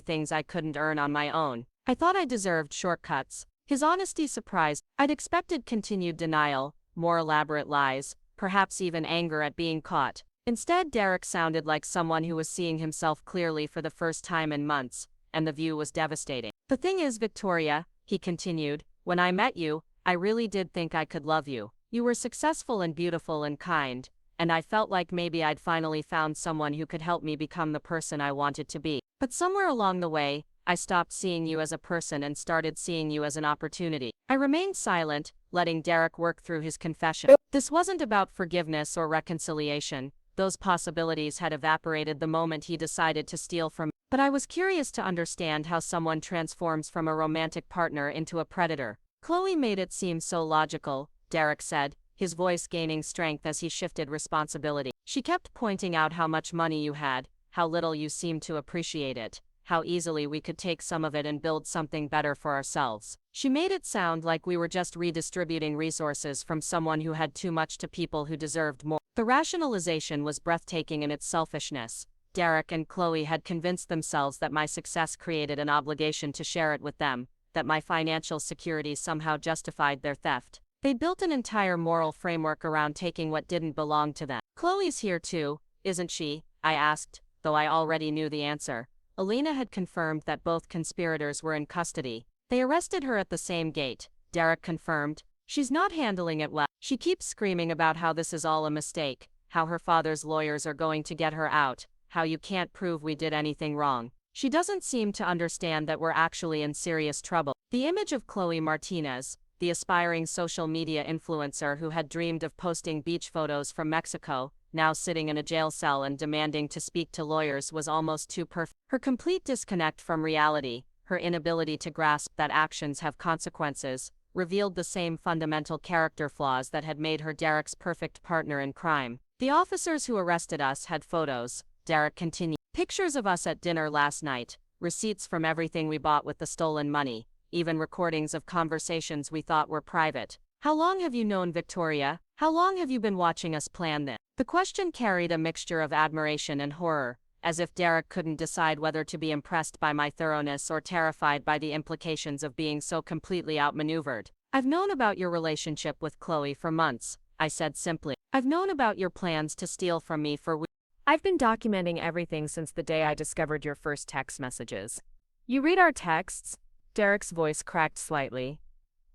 things I couldn't earn on my own. I thought I deserved shortcuts. His honesty surprised. I'd expected continued denial, more elaborate lies, perhaps even anger at being caught. Instead, Derek sounded like someone who was seeing himself clearly for the first time in months, and the view was devastating. The thing is, Victoria, he continued, when I met you, I really did think I could love you. You were successful and beautiful and kind, and I felt like maybe I'd finally found someone who could help me become the person I wanted to be. But somewhere along the way, I stopped seeing you as a person and started seeing you as an opportunity. I remained silent, letting Derek work through his confession. This wasn't about forgiveness or reconciliation. Those possibilities had evaporated the moment he decided to steal from me. But I was curious to understand how someone transforms from a romantic partner into a predator. Chloe made it seem so logical, Derek said, his voice gaining strength as he shifted responsibility. She kept pointing out how much money you had, how little you seemed to appreciate it, how easily we could take some of it and build something better for ourselves. She made it sound like we were just redistributing resources from someone who had too much to people who deserved more. The rationalization was breathtaking in its selfishness. Derek and Chloe had convinced themselves that my success created an obligation to share it with them, that my financial security somehow justified their theft. They built an entire moral framework around taking what didn't belong to them. Chloe's here too, isn't she? I asked, though I already knew the answer. Alina had confirmed that both conspirators were in custody. They arrested her at the same gate, Derek confirmed. She's not handling it well. She keeps screaming about how this is all a mistake, how her father's lawyers are going to get her out, how you can't prove we did anything wrong. She doesn't seem to understand that we're actually in serious trouble. The image of Chloe Martinez, the aspiring social media influencer who had dreamed of posting beach photos from Mexico, now sitting in a jail cell and demanding to speak to lawyers, was almost too perfect. Her complete disconnect from reality, her inability to grasp that actions have consequences, revealed the same fundamental character flaws that had made her Derek's perfect partner in crime. The officers who arrested us had photos, Derek continued. Pictures of us at dinner last night, receipts from everything we bought with the stolen money, even recordings of conversations we thought were private. How long have you known Victoria? How long have you been watching us plan this? The question carried a mixture of admiration and horror, as if Derek couldn't decide whether to be impressed by my thoroughness or terrified by the implications of being so completely outmaneuvered. I've known about your relationship with Chloe for months, I said simply. I've known about your plans to steal from me for weeks. I've been documenting everything since the day I discovered your first text messages. You read our texts? Derek's voice cracked slightly.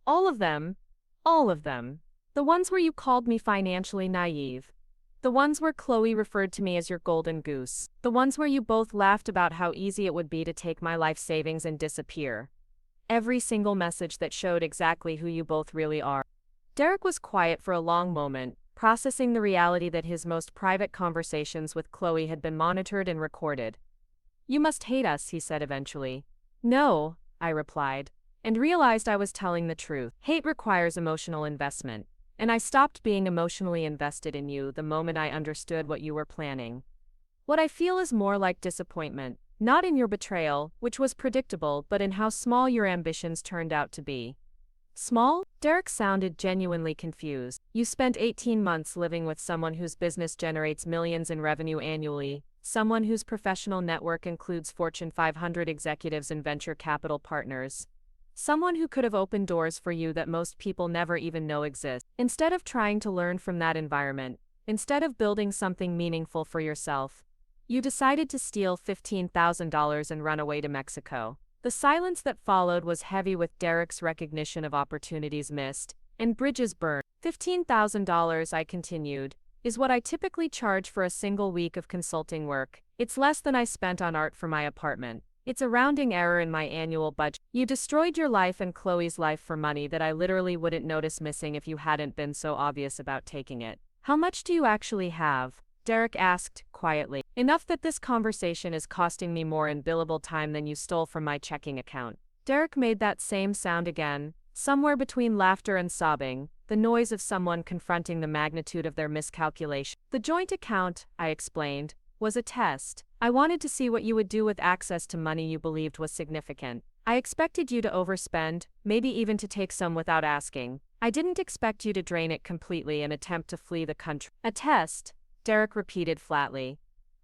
All of them. All of them. The ones where you called me financially naive. The ones where Chloe referred to me as your golden goose. The ones where you both laughed about how easy it would be to take my life savings and disappear. Every single message that showed exactly who you both really are. Derek was quiet for a long moment, processing the reality that his most private conversations with Chloe had been monitored and recorded. You must hate us, he said eventually. No, I replied, and realized I was telling the truth. Hate requires emotional investment, and I stopped being emotionally invested in you the moment I understood what you were planning. What I feel is more like disappointment, not in your betrayal, which was predictable, but in how small your ambitions turned out to be. Small? Derek sounded genuinely confused. You spent 18 months living with someone whose business generates millions in revenue annually, someone whose professional network includes Fortune 500 executives and venture capital partners. Someone who could have opened doors for you that most people never even know exist. Instead of trying to learn from that environment, instead of building something meaningful for yourself, you decided to steal $15,000 and run away to Mexico. The silence that followed was heavy with Derek's recognition of opportunities missed and bridges burned. $15,000, I continued, is what I typically charge for a single week of consulting work. It's less than I spent on art for my apartment. It's a rounding error in my annual budget. You destroyed your life and Chloe's life for money that I literally wouldn't notice missing if you hadn't been so obvious about taking it. How much do you actually have? Derek asked, quietly. Enough that this conversation is costing me more in billable time than you stole from my checking account. Derek made that same sound again, somewhere between laughter and sobbing, the noise of someone confronting the magnitude of their miscalculation. The joint account, I explained, was a test. I wanted to see what you would do with access to money you believed was significant. I expected you to overspend, maybe even to take some without asking. I didn't expect you to drain it completely and attempt to flee the country. A test, Derek repeated flatly.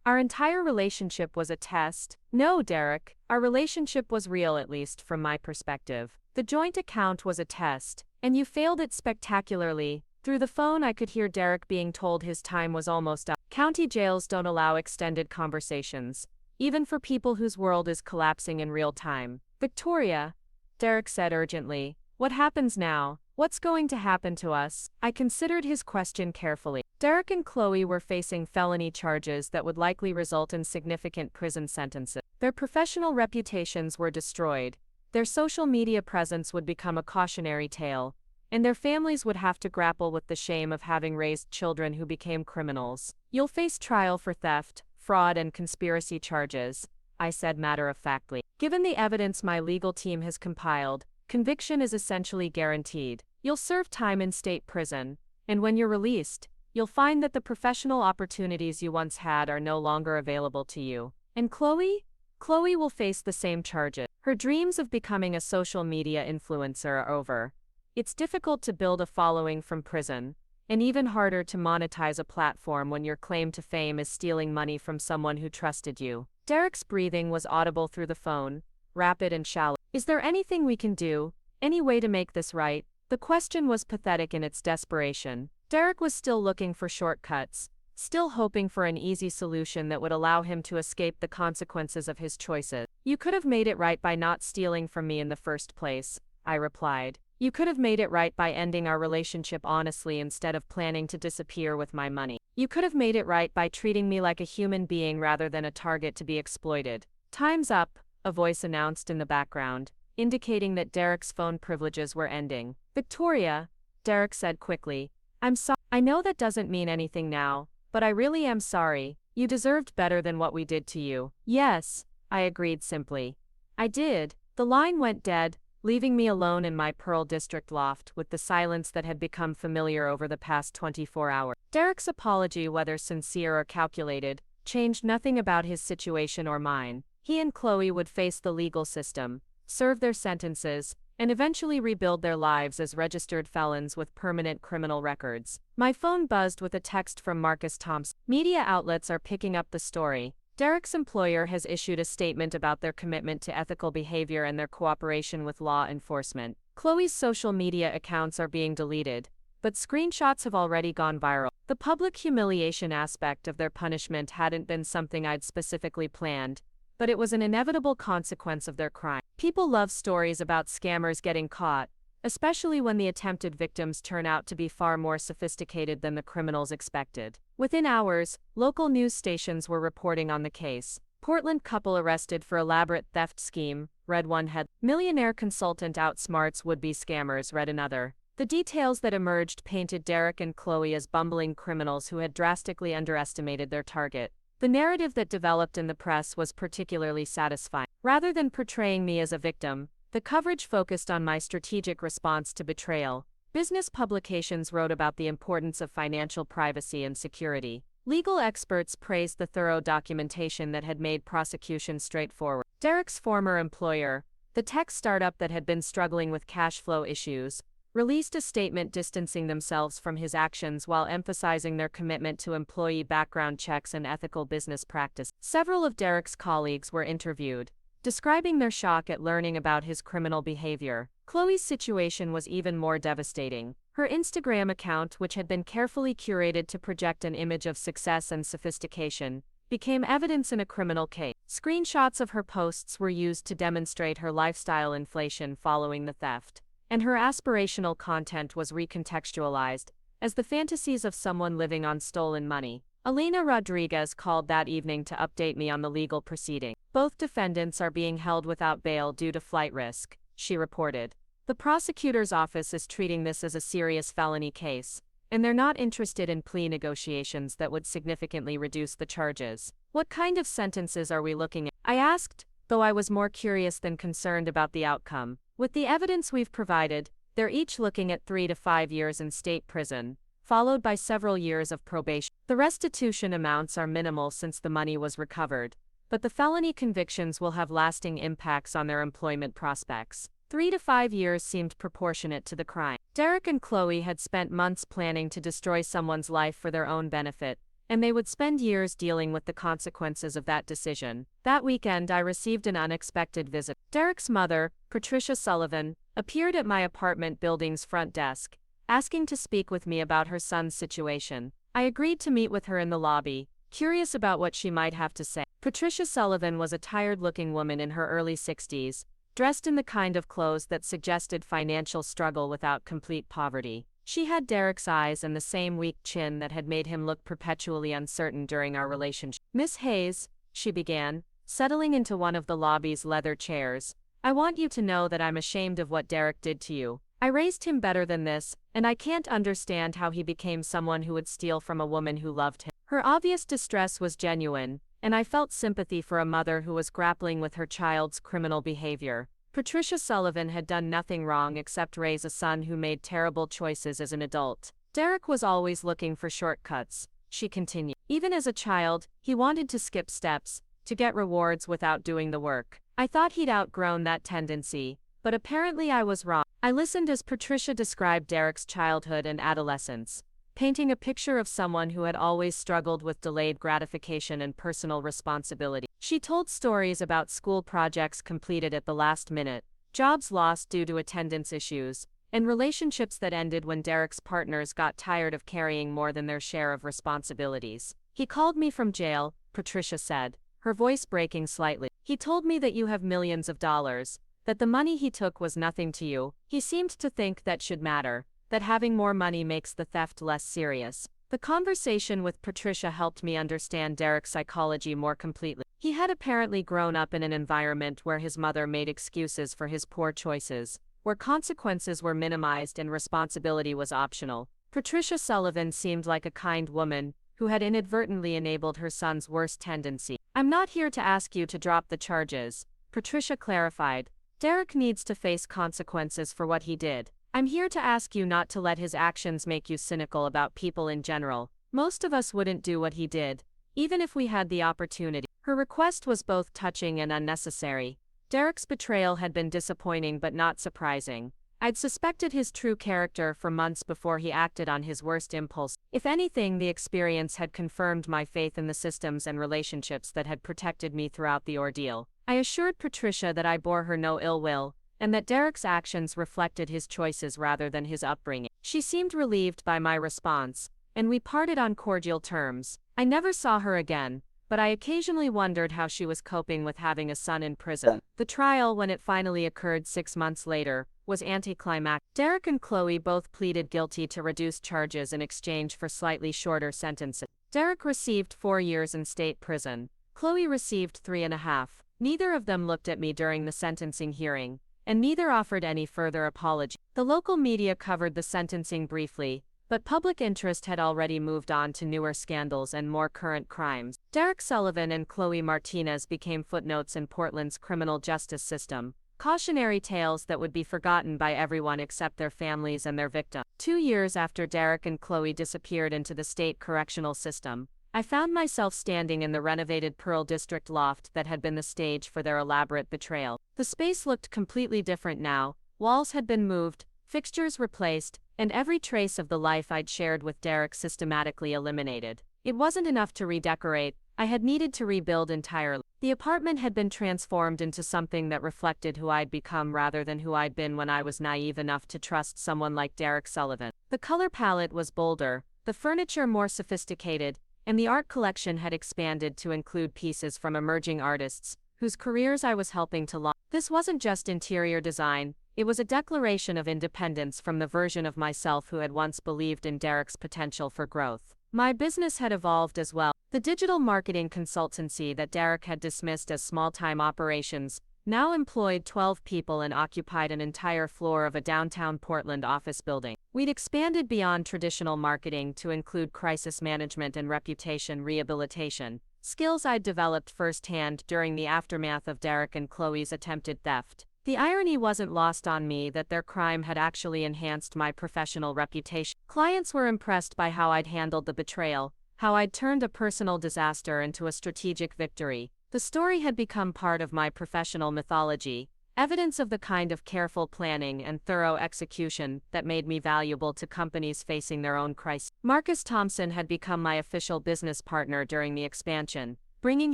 Our entire relationship was a test. No, Derek, our relationship was real, at least from my perspective. The joint account was a test, and you failed it spectacularly. Through the phone I could hear Derek being told his time was almost up. County jails don't allow extended conversations, even for people whose world is collapsing in real time. Victoria, Derek said urgently, what happens now? What's going to happen to us? I considered his question carefully. Derek and Chloe were facing felony charges that would likely result in significant prison sentences. Their professional reputations were destroyed, their social media presence would become a cautionary tale, and their families would have to grapple with the shame of having raised children who became criminals. You'll face trial for theft, fraud, and conspiracy charges, I said matter-of-factly. Given the evidence my legal team has compiled, conviction is essentially guaranteed. You'll serve time in state prison, and when you're released, you'll find that the professional opportunities you once had are no longer available to you. And Chloe? Chloe will face the same charges. Her dreams of becoming a social media influencer are over. It's difficult to build a following from prison, and even harder to monetize a platform when your claim to fame is stealing money from someone who trusted you. Derek's breathing was audible through the phone, rapid and shallow. Is there anything we can do? Any way to make this right? The question was pathetic in its desperation. Derek was still looking for shortcuts, still hoping for an easy solution that would allow him to escape the consequences of his choices. You could have made it right by not stealing from me in the first place, I replied. You could have made it right by ending our relationship honestly instead of planning to disappear with my money. You could have made it right by treating me like a human being rather than a target to be exploited. Time's up, a voice announced in the background, indicating that Derek's phone privileges were ending. Victoria, Derek said quickly, I'm sorry. I know that doesn't mean anything now, but I really am sorry. You deserved better than what we did to you. Yes, I agreed simply. I did. The line went dead, leaving me alone in my Pearl District loft with the silence that had become familiar over the past 24 hours. Derek's apology, whether sincere or calculated, changed nothing about his situation or mine. He and Chloe would face the legal system, serve their sentences, and eventually rebuild their lives as registered felons with permanent criminal records. My phone buzzed with a text from Marcus Thompson. Media outlets are picking up the story. Derek's employer has issued a statement about their commitment to ethical behavior and their cooperation with law enforcement. Chloe's social media accounts are being deleted, but screenshots have already gone viral. The public humiliation aspect of their punishment hadn't been something I'd specifically planned, but it was an inevitable consequence of their crime. People love stories about scammers getting caught, especially when the attempted victims turn out to be far more sophisticated than the criminals expected. Within hours, local news stations were reporting on the case. Portland couple arrested for elaborate theft scheme, read one head. Millionaire consultant outsmarts would-be scammers, read another. The details that emerged painted Derek and Chloe as bumbling criminals who had drastically underestimated their target. The narrative that developed in the press was particularly satisfying. Rather than portraying me as a victim, the coverage focused on my strategic response to betrayal. Business publications wrote about the importance of financial privacy and security. Legal experts praised the thorough documentation that had made prosecution straightforward. Derek's former employer, the tech startup that had been struggling with cash flow issues, released a statement distancing themselves from his actions while emphasizing their commitment to employee background checks and ethical business practice. Several of Derek's colleagues were interviewed, describing their shock at learning about his criminal behavior. Chloe's situation was even more devastating. Her Instagram account, which had been carefully curated to project an image of success and sophistication, became evidence in a criminal case. Screenshots of her posts were used to demonstrate her lifestyle inflation following the theft, and her aspirational content was recontextualized as the fantasies of someone living on stolen money. Elena Rodriguez called that evening to update me on the legal proceeding. Both defendants are being held without bail due to flight risk, she reported. The prosecutor's office is treating this as a serious felony case, and they're not interested in plea negotiations that would significantly reduce the charges. What kind of sentences are we looking at? I asked, though I was more curious than concerned about the outcome. With the evidence we've provided, they're each looking at 3 to 5 years in state prison, followed by several years of probation. The restitution amounts are minimal since the money was recovered, but the felony convictions will have lasting impacts on their employment prospects. 3 to 5 years seemed proportionate to the crime. Derek and Chloe had spent months planning to destroy someone's life for their own benefit, and they would spend years dealing with the consequences of that decision. That weekend I received an unexpected visit. Derek's mother, Patricia Sullivan, appeared at my apartment building's front desk, asking to speak with me about her son's situation. I agreed to meet with her in the lobby, curious about what she might have to say. Patricia Sullivan was a tired-looking woman in her early 60s, dressed in the kind of clothes that suggested financial struggle without complete poverty. She had Derek's eyes and the same weak chin that had made him look perpetually uncertain during our relationship. "Miss Hayes," she began, settling into one of the lobby's leather chairs, "I want you to know that I'm ashamed of what Derek did to you. I raised him better than this, and I can't understand how he became someone who would steal from a woman who loved him." Her obvious distress was genuine, and I felt sympathy for a mother who was grappling with her child's criminal behavior. Patricia Sullivan had done nothing wrong except raise a son who made terrible choices as an adult. "Derek was always looking for shortcuts," she continued. "Even as a child, he wanted to skip steps, to get rewards without doing the work. I thought he'd outgrown that tendency, but apparently I was wrong." I listened as Patricia described Derek's childhood and adolescence, painting a picture of someone who had always struggled with delayed gratification and personal responsibility. She told stories about school projects completed at the last minute, jobs lost due to attendance issues, and relationships that ended when Derek's partners got tired of carrying more than their share of responsibilities. "He called me from jail," Patricia said, her voice breaking slightly. "He told me that you have millions of dollars, that the money he took was nothing to you. He seemed to think that should matter, that having more money makes the theft less serious." The conversation with Patricia helped me understand Derek's psychology more completely. He had apparently grown up in an environment where his mother made excuses for his poor choices, where consequences were minimized and responsibility was optional. Patricia Sullivan seemed like a kind woman who had inadvertently enabled her son's worst tendency. "I'm not here to ask you to drop the charges," Patricia clarified. "Derek needs to face consequences for what he did. I'm here to ask you not to let his actions make you cynical about people in general. Most of us wouldn't do what he did, even if we had the opportunity." Her request was both touching and unnecessary. Derek's betrayal had been disappointing but not surprising. I'd suspected his true character for months before he acted on his worst impulse. If anything, the experience had confirmed my faith in the systems and relationships that had protected me throughout the ordeal. I assured Patricia that I bore her no ill will, and that Derek's actions reflected his choices rather than his upbringing. She seemed relieved by my response, and we parted on cordial terms. I never saw her again, but I occasionally wondered how she was coping with having a son in prison. The trial, when it finally occurred 6 months later, was anticlimactic. Derek and Chloe both pleaded guilty to reduced charges in exchange for slightly shorter sentences. Derek received 4 years in state prison. Chloe received 3.5. Neither of them looked at me during the sentencing hearing, and neither offered any further apology. The local media covered the sentencing briefly, but public interest had already moved on to newer scandals and more current crimes. Derek Sullivan and Chloe Martinez became footnotes in Portland's criminal justice system, cautionary tales that would be forgotten by everyone except their families and their victims. 2 years after Derek and Chloe disappeared into the state correctional system, I found myself standing in the renovated Pearl District loft that had been the stage for their elaborate betrayal. The space looked completely different now. Walls had been moved, fixtures replaced, and every trace of the life I'd shared with Derek systematically eliminated. It wasn't enough to redecorate, I had needed to rebuild entirely. The apartment had been transformed into something that reflected who I'd become rather than who I'd been when I was naive enough to trust someone like Derek Sullivan. The color palette was bolder, the furniture more sophisticated, and the art collection had expanded to include pieces from emerging artists, whose careers I was helping to launch. This wasn't just interior design, it was a declaration of independence from the version of myself who had once believed in Derek's potential for growth. My business had evolved as well. The digital marketing consultancy that Derek had dismissed as small-time operations now employed 12 people and occupied an entire floor of a downtown Portland office building. We'd expanded beyond traditional marketing to include crisis management and reputation rehabilitation, skills I'd developed firsthand during the aftermath of Derek and Chloe's attempted theft. The irony wasn't lost on me that their crime had actually enhanced my professional reputation. Clients were impressed by how I'd handled the betrayal, how I'd turned a personal disaster into a strategic victory. The story had become part of my professional mythology, evidence of the kind of careful planning and thorough execution that made me valuable to companies facing their own crisis. Marcus Thompson had become my official business partner during the expansion, bringing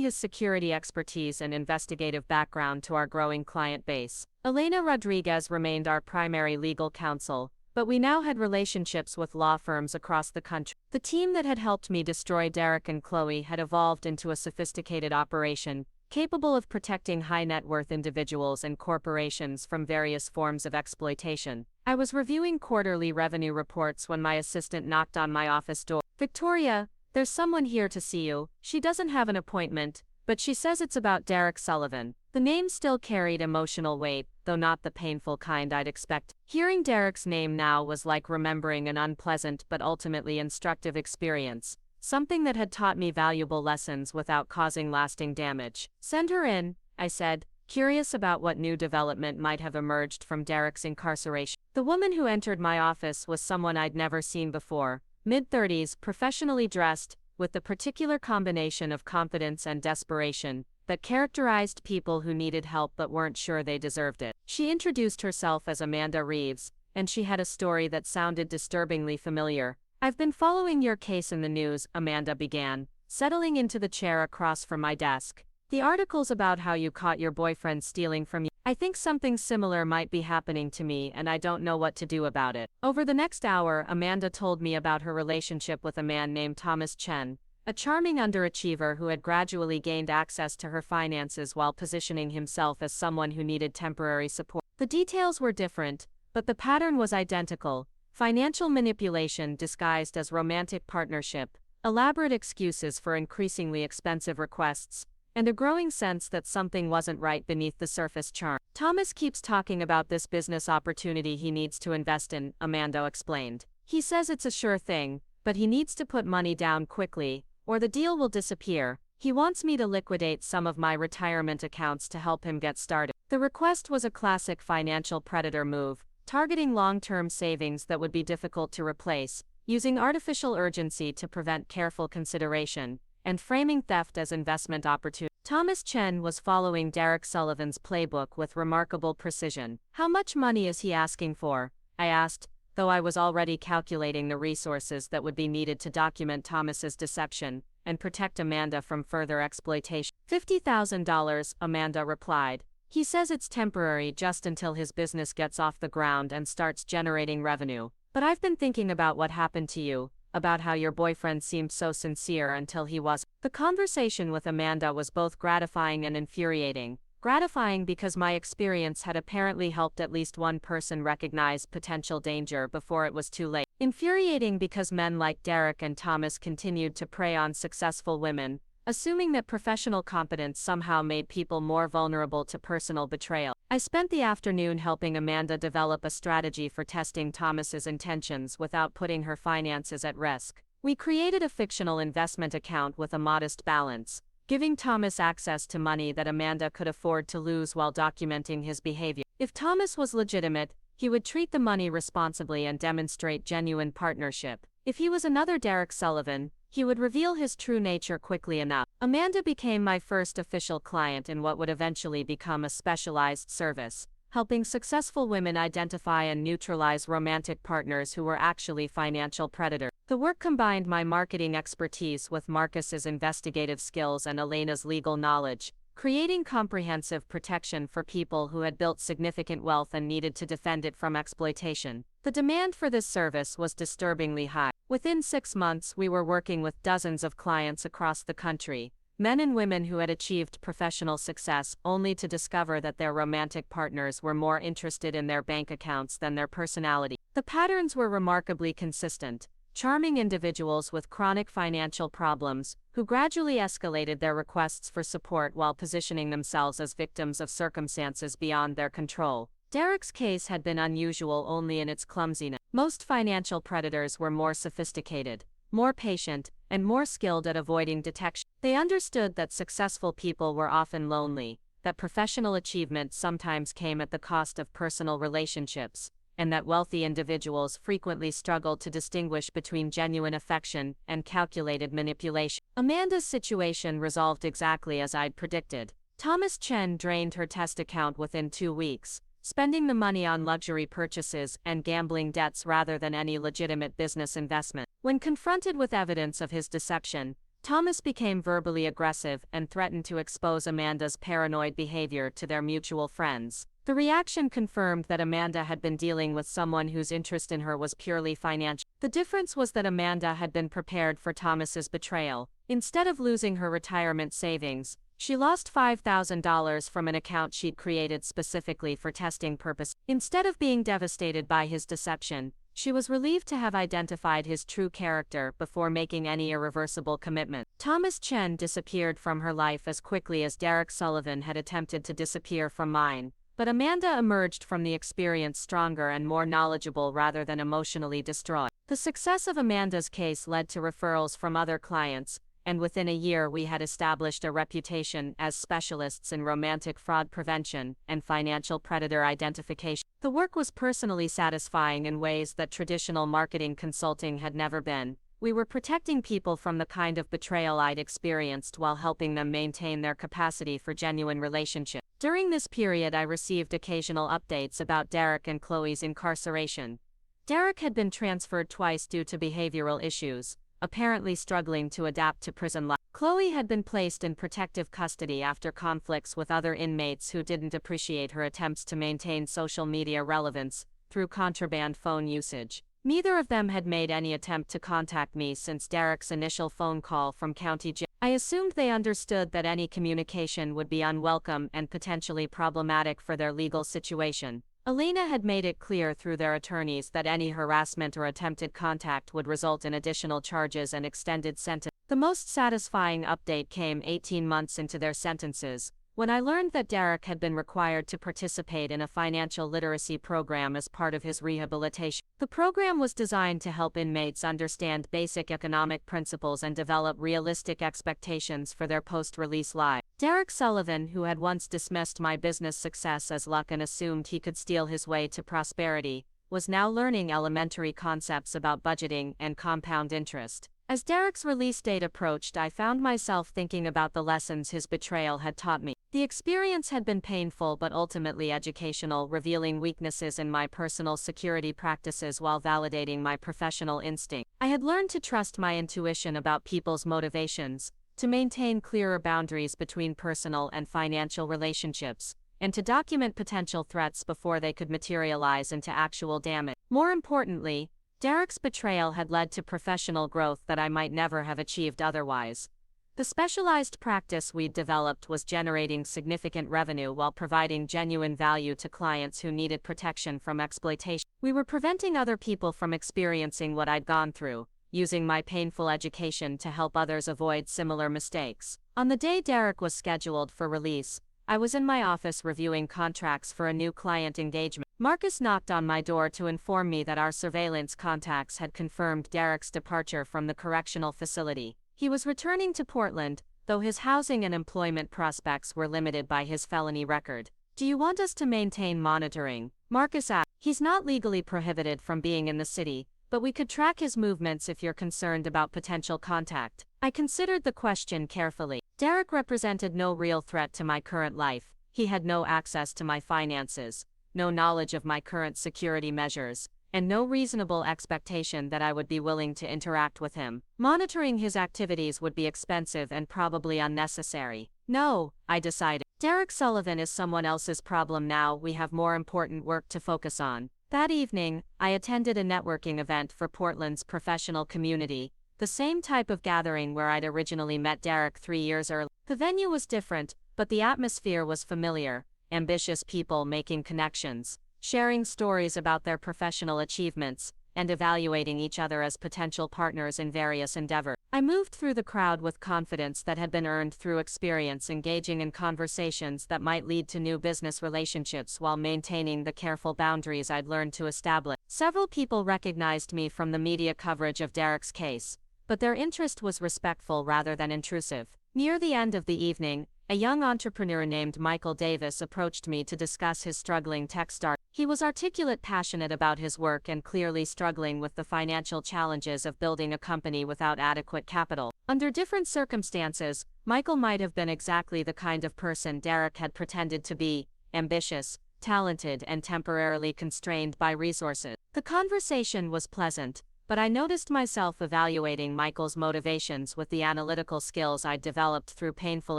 his security expertise and investigative background to our growing client base. Elena Rodriguez remained our primary legal counsel, but we now had relationships with law firms across the country. The team that had helped me destroy Derek and Chloe had evolved into a sophisticated operation, capable of protecting high net worth individuals and corporations from various forms of exploitation. I was reviewing quarterly revenue reports when my assistant knocked on my office door. "Victoria, there's someone here to see you. She doesn't have an appointment, but she says it's about Derek Sullivan." The name still carried emotional weight, though not the painful kind I'd expect. Hearing Derek's name now was like remembering an unpleasant but ultimately instructive experience, something that had taught me valuable lessons without causing lasting damage. "Send her in," I said, curious about what new development might have emerged from Derek's incarceration. The woman who entered my office was someone I'd never seen before, mid-30s, professionally dressed, with the particular combination of confidence and desperation that characterized people who needed help but weren't sure they deserved it. She introduced herself as Amanda Reeves, and she had a story that sounded disturbingly familiar. "I've been following your case in the news," Amanda began, settling into the chair across from my desk. "The articles about how you caught your boyfriend stealing from you. I think something similar might be happening to me and I don't know what to do about it." Over the next hour, Amanda told me about her relationship with a man named Thomas Chen, a charming underachiever who had gradually gained access to her finances while positioning himself as someone who needed temporary support. The details were different, but the pattern was identical: financial manipulation disguised as romantic partnership, elaborate excuses for increasingly expensive requests, and a growing sense that something wasn't right beneath the surface charm. "Thomas keeps talking about this business opportunity he needs to invest in," Amanda explained. "He says it's a sure thing, but he needs to put money down quickly, or the deal will disappear. He wants me to liquidate some of my retirement accounts to help him get started." The request was a classic financial predator move, targeting long-term savings that would be difficult to replace, using artificial urgency to prevent careful consideration, and framing theft as investment opportunity. Thomas Chen was following Derek Sullivan's playbook with remarkable precision. "How much money is he asking for?" I asked, though I was already calculating the resources that would be needed to document Thomas's deception and protect Amanda from further exploitation. $50,000, Amanda replied. "He says it's temporary, just until his business gets off the ground and starts generating revenue. But I've been thinking about what happened to you, about how your boyfriend seemed so sincere until he was." The conversation with Amanda was both gratifying and infuriating. Gratifying because my experience had apparently helped at least one person recognize potential danger before it was too late. Infuriating because men like Derek and Thomas continued to prey on successful women, assuming that professional competence somehow made people more vulnerable to personal betrayal. I spent the afternoon helping Amanda develop a strategy for testing Thomas's intentions without putting her finances at risk. We created a fictional investment account with a modest balance, giving Thomas access to money that Amanda could afford to lose while documenting his behavior. If Thomas was legitimate, he would treat the money responsibly and demonstrate genuine partnership. If he was another Derek Sullivan, he would reveal his true nature quickly enough. Amanda became my first official client in what would eventually become a specialized service, helping successful women identify and neutralize romantic partners who were actually financial predators. The work combined my marketing expertise with Marcus's investigative skills and Elena's legal knowledge, creating comprehensive protection for people who had built significant wealth and needed to defend it from exploitation. The demand for this service was disturbingly high. Within 6 months, we were working with dozens of clients across the country, men and women who had achieved professional success only to discover that their romantic partners were more interested in their bank accounts than their personality. The patterns were remarkably consistent: charming individuals with chronic financial problems, who gradually escalated their requests for support while positioning themselves as victims of circumstances beyond their control. Derek's case had been unusual only in its clumsiness. Most financial predators were more sophisticated, more patient, and more skilled at avoiding detection. They understood that successful people were often lonely, that professional achievement sometimes came at the cost of personal relationships, and that wealthy individuals frequently struggled to distinguish between genuine affection and calculated manipulation. Amanda's situation resolved exactly as I'd predicted. Thomas Chen drained her test account within 2 weeks, spending the money on luxury purchases and gambling debts rather than any legitimate business investment. When confronted with evidence of his deception, Thomas became verbally aggressive and threatened to expose Amanda's paranoid behavior to their mutual friends. The reaction confirmed that Amanda had been dealing with someone whose interest in her was purely financial. The difference was that Amanda had been prepared for Thomas's betrayal. Instead of losing her retirement savings, She lost $5,000 from an account she'd created specifically for testing purposes. Instead of being devastated by his deception, she was relieved to have identified his true character before making any irreversible commitment. Thomas Chen disappeared from her life as quickly as Derek Sullivan had attempted to disappear from mine, but Amanda emerged from the experience stronger and more knowledgeable rather than emotionally destroyed. The success of Amanda's case led to referrals from other clients, and within a year we had established a reputation as specialists in romantic fraud prevention and financial predator identification. The work was personally satisfying in ways that traditional marketing consulting had never been. We were protecting people from the kind of betrayal I'd experienced while helping them maintain their capacity for genuine relationships. During this period, I received occasional updates about Derek and Chloe's incarceration. Derek had been transferred twice due to behavioral issues, apparently struggling to adapt to prison life. Chloe had been placed in protective custody after conflicts with other inmates who didn't appreciate her attempts to maintain social media relevance through contraband phone usage. Neither of them had made any attempt to contact me since Derek's initial phone call from county jail. I assumed they understood that any communication would be unwelcome and potentially problematic for their legal situation. Elena had made it clear through their attorneys that any harassment or attempted contact would result in additional charges and extended sentence. The most satisfying update came 18 months into their sentences, when I learned that Derek had been required to participate in a financial literacy program as part of his rehabilitation. The program was designed to help inmates understand basic economic principles and develop realistic expectations for their post-release lives. Derek Sullivan, who had once dismissed my business success as luck and assumed he could steal his way to prosperity, was now learning elementary concepts about budgeting and compound interest. As Derek's release date approached, I found myself thinking about the lessons his betrayal had taught me. The experience had been painful but ultimately educational, revealing weaknesses in my personal security practices while validating my professional instinct. I had learned to trust my intuition about people's motivations, to maintain clearer boundaries between personal and financial relationships, and to document potential threats before they could materialize into actual damage. More importantly, Derek's betrayal had led to professional growth that I might never have achieved otherwise. The specialized practice we'd developed was generating significant revenue while providing genuine value to clients who needed protection from exploitation. We were preventing other people from experiencing what I'd gone through, using my painful education to help others avoid similar mistakes. On the day Derek was scheduled for release, I was in my office reviewing contracts for a new client engagement. Marcus knocked on my door to inform me that our surveillance contacts had confirmed Derek's departure from the correctional facility. He was returning to Portland, though his housing and employment prospects were limited by his felony record. "Do you want us to maintain monitoring?" Marcus asked. "He's not legally prohibited from being in the city, but we could track his movements if you're concerned about potential contact." I considered the question carefully. Derek represented no real threat to my current life. He had no access to my finances, no knowledge of my current security measures, and no reasonable expectation that I would be willing to interact with him. Monitoring his activities would be expensive and probably unnecessary. No, I decided. Derek Sullivan is someone else's problem now. We have more important work to focus on. That evening, I attended a networking event for Portland's professional community, the same type of gathering where I'd originally met Derek 3 years earlier. The venue was different, but the atmosphere was familiar. Ambitious people making connections, sharing stories about their professional achievements, and evaluating each other as potential partners in various endeavors. I moved through the crowd with confidence that had been earned through experience engaging in conversations that might lead to new business relationships while maintaining the careful boundaries I'd learned to establish. Several people recognized me from the media coverage of Derek's case, but their interest was respectful rather than intrusive. Near the end of the evening, a young entrepreneur named Michael Davis approached me to discuss his struggling tech startup. He was articulate, passionate about his work, and clearly struggling with the financial challenges of building a company without adequate capital. Under different circumstances, Michael might have been exactly the kind of person Derek had pretended to be: ambitious, talented, and temporarily constrained by resources. The conversation was pleasant, but I noticed myself evaluating Michael's motivations with the analytical skills I'd developed through painful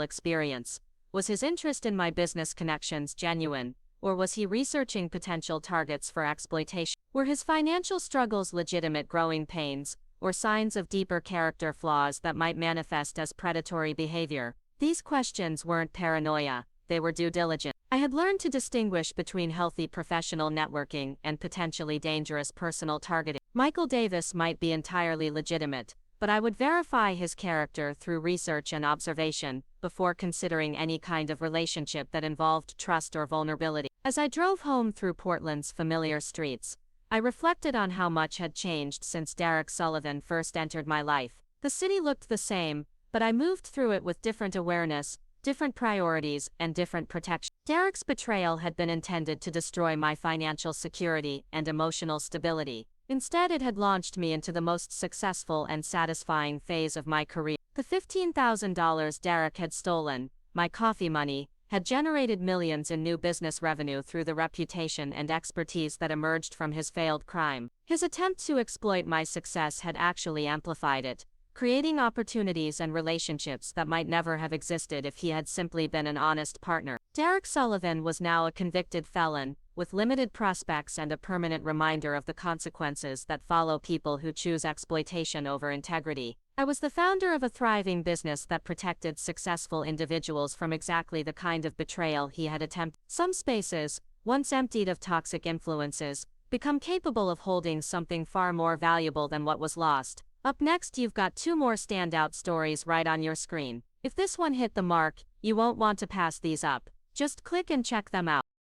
experience. Was his interest in my business connections genuine, or was he researching potential targets for exploitation? Were his financial struggles legitimate growing pains, or signs of deeper character flaws that might manifest as predatory behavior? These questions weren't paranoia, they were due diligence. I had learned to distinguish between healthy professional networking and potentially dangerous personal targeting. Michael Davis might be entirely legitimate, but I would verify his character through research and observation before considering any kind of relationship that involved trust or vulnerability. As I drove home through Portland's familiar streets, I reflected on how much had changed since Derek Sullivan first entered my life. The city looked the same, but I moved through it with different awareness, different priorities, and different protection. Derek's betrayal had been intended to destroy my financial security and emotional stability. Instead, it had launched me into the most successful and satisfying phase of my career. The $15,000 Derek had stolen, my coffee money, had generated millions in new business revenue through the reputation and expertise that emerged from his failed crime. His attempt to exploit my success had actually amplified it, creating opportunities and relationships that might never have existed if he had simply been an honest partner. Derek Sullivan was now a convicted felon, with limited prospects and a permanent reminder of the consequences that follow people who choose exploitation over integrity. I was the founder of a thriving business that protected successful individuals from exactly the kind of betrayal he had attempted. Some spaces, once emptied of toxic influences, become capable of holding something far more valuable than what was lost. Up next, you've got 2 more standout stories right on your screen. If this one hit the mark, you won't want to pass these up. Just click and check them out.